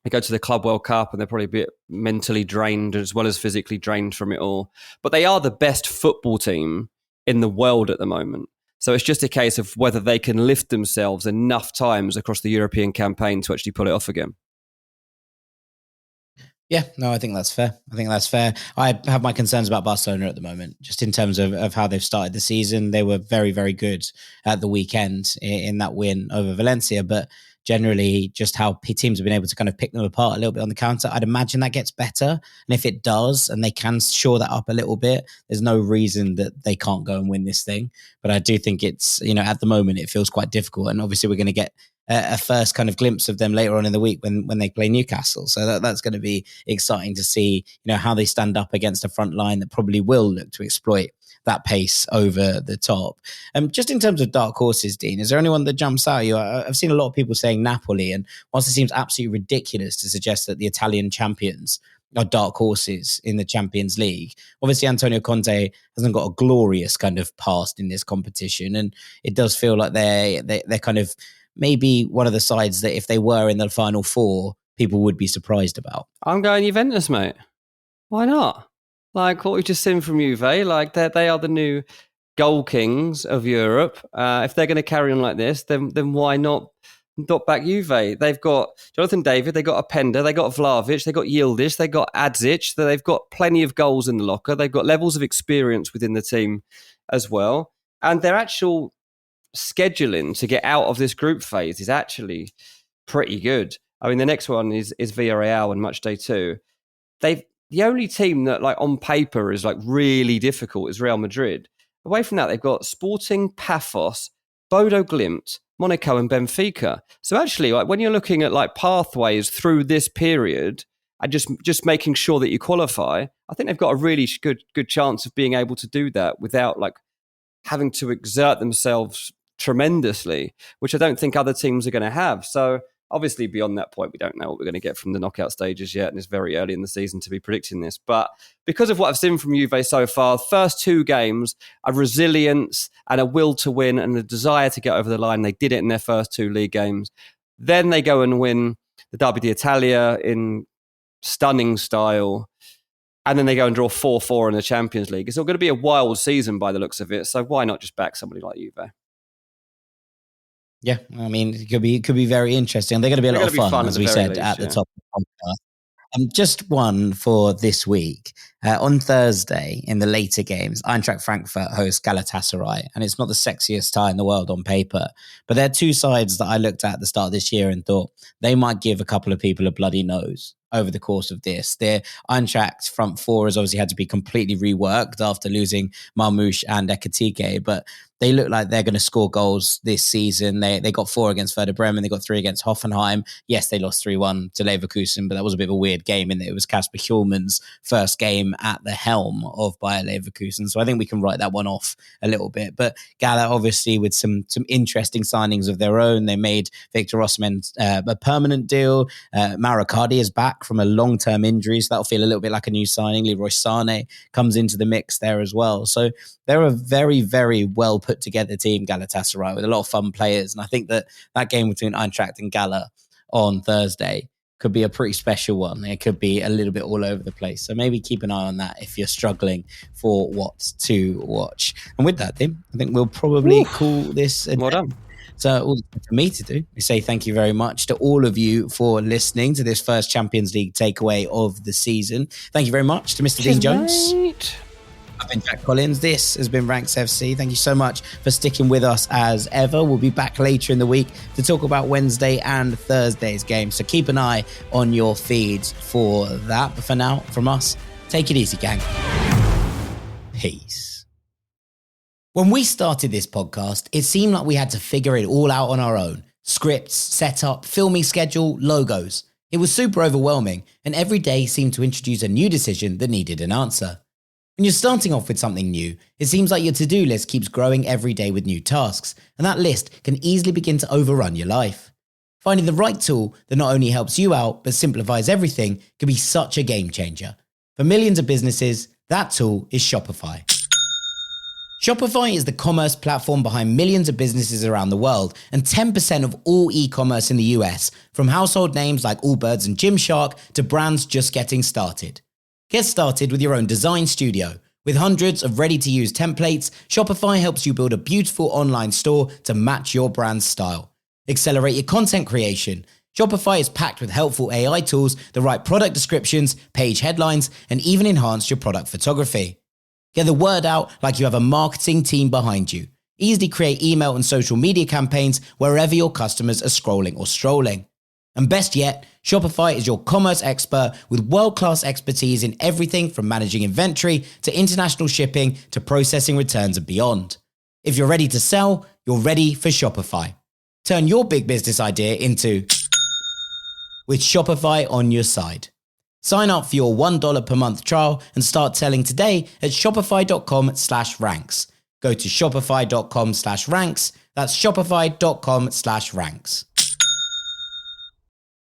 they go to the Club World Cup and they're probably a bit mentally drained as well as physically drained from it all. But they are the best football team in the world at the moment. So it's just a case of whether they can lift themselves enough times across the European campaign to actually pull it off again. Yeah, no, I think that's fair. I have my concerns about Barcelona at the moment, just in terms of how they've started the season. They were very, very good at the weekend in that win over Valencia, but generally just how teams have been able to kind of pick them apart a little bit on the counter. I'd imagine that gets better. And if it does, and they can shore that up a little bit, there's no reason that they can't go and win this thing. But I do think it's, at the moment, it feels quite difficult. And obviously we're going to get a first kind of glimpse of them later on in the week when they play Newcastle. So that's going to be exciting to see, how they stand up against a front line that probably will look to exploit that pace over the top. Just in terms of dark horses, Dean, is there anyone that jumps out at you? I've seen a lot of people saying Napoli, and whilst it seems absolutely ridiculous to suggest that the Italian champions are dark horses in the Champions League, obviously Antonio Conte hasn't got a glorious kind of past in this competition, and it does feel like they're kind of maybe one of the sides that if they were in the Final Four, people would be surprised about. I'm going Juventus, mate. Why not? Like what we've just seen from Juve, like they are the new goal kings of Europe. If they're going to carry on like this, then why not back Juve? They've got Jonathan David, they've got Openda, they've got Vlahovic, they've got Yildiz, they've got Adzic, they've got plenty of goals in the locker. They've got levels of experience within the team as well. And their actual scheduling to get out of this group phase is actually pretty good. I mean, the next one is Villarreal and match day 2. The only team that, like, on paper is like really difficult is Real Madrid. Away from that, they've got Sporting, Paphos, Bodo Glimt, Monaco, and Benfica. So actually, like, when you're looking at like pathways through this period and just making sure that you qualify, I think they've got a really good chance of being able to do that without like having to exert themselves tremendously, which I don't think other teams are going to have. So obviously, beyond that point, we don't know what we're going to get from the knockout stages yet, and it's very early in the season to be predicting this. But because of what I've seen from Juve so far, the first 2 games, a resilience and a will to win and a desire to get over the line. They did it in their first 2 league games. Then they go and win the Derby d'Italia in stunning style. And then they go and draw 4-4 in the Champions League. It's all going to be a wild season by the looks of it. So why not just back somebody like Juve? Yeah, I mean, it could be very interesting. They're going to be a lot of fun, as we said at the top of the podcast. Just one for this week. On Thursday, in the later games, Eintracht Frankfurt host Galatasaray, and it's not the sexiest tie in the world on paper, but they're 2 sides that I looked at the start of this year and thought they might give a couple of people a bloody nose over the course of this. Their Eintracht front 4 has obviously had to be completely reworked after losing Marmoush and Ekatike, but they look like they're going to score goals this season. They got 4 against Werder Bremen. They got 3 against Hoffenheim. Yes, they lost 3-1 to Leverkusen, but that was a bit of a weird game in that it was Kasper Hjulmann's first game at the helm of Bayer Leverkusen. So I think we can write that one off a little bit. But Gala, obviously, with some interesting signings of their own. They made Victor Osimhen a permanent deal. Mauro is back from a long-term injury, so that'll feel a little bit like a new signing. Leroy Sané comes into the mix there as well. So they're a very, very well put together team, Galatasaray, with a lot of fun players. And I think that game between Eintracht and Gala on Thursday could be a pretty special one. It could be a little bit all over the place. So maybe keep an eye on that if you're struggling for what to watch. And with that, Tim, I think we'll probably call this a well day. done. So all for me to do is say thank you very much to all of you for listening to this first Champions League takeaway of the season. Thank you very much to Mr. Dean Jones. Mate. I've been Jack Collins. This has been Ranks FC. Thank you so much for sticking with us as ever. We'll be back later in the week to talk about Wednesday and Thursday's games. So keep an eye on your feeds for that. But for now, from us, take it easy, gang. Peace. When we started this podcast, it seemed like we had to figure it all out on our own. Scripts, setup, filming schedule, logos. It was super overwhelming, and every day seemed to introduce a new decision that needed an answer. When you're starting off with something new, it seems like your to-do list keeps growing every day with new tasks, and that list can easily begin to overrun your life. Finding the right tool that not only helps you out, but simplifies everything can be such a game changer. For millions of businesses, that tool is Shopify. Shopify is the commerce platform behind millions of businesses around the world and 10% of all e-commerce in the US, from household names like Allbirds and Gymshark to brands just getting started. Get started with your own design studio. With hundreds of ready-to-use templates, Shopify helps you build a beautiful online store to match your brand's style. Accelerate your content creation. Shopify is packed with helpful AI tools that write product descriptions, page headlines, and even enhance your product photography. Get the word out like you have a marketing team behind you. Easily create email and social media campaigns wherever your customers are scrolling or strolling. And best yet, Shopify is your commerce expert with world-class expertise in everything from managing inventory to international shipping to processing returns and beyond. If you're ready to sell, you're ready for Shopify. Turn your big business idea into with Shopify on your side. Sign up for your $1 per month trial and start selling today at shopify.com/ranks. Go to shopify.com/ranks. That's shopify.com/ranks.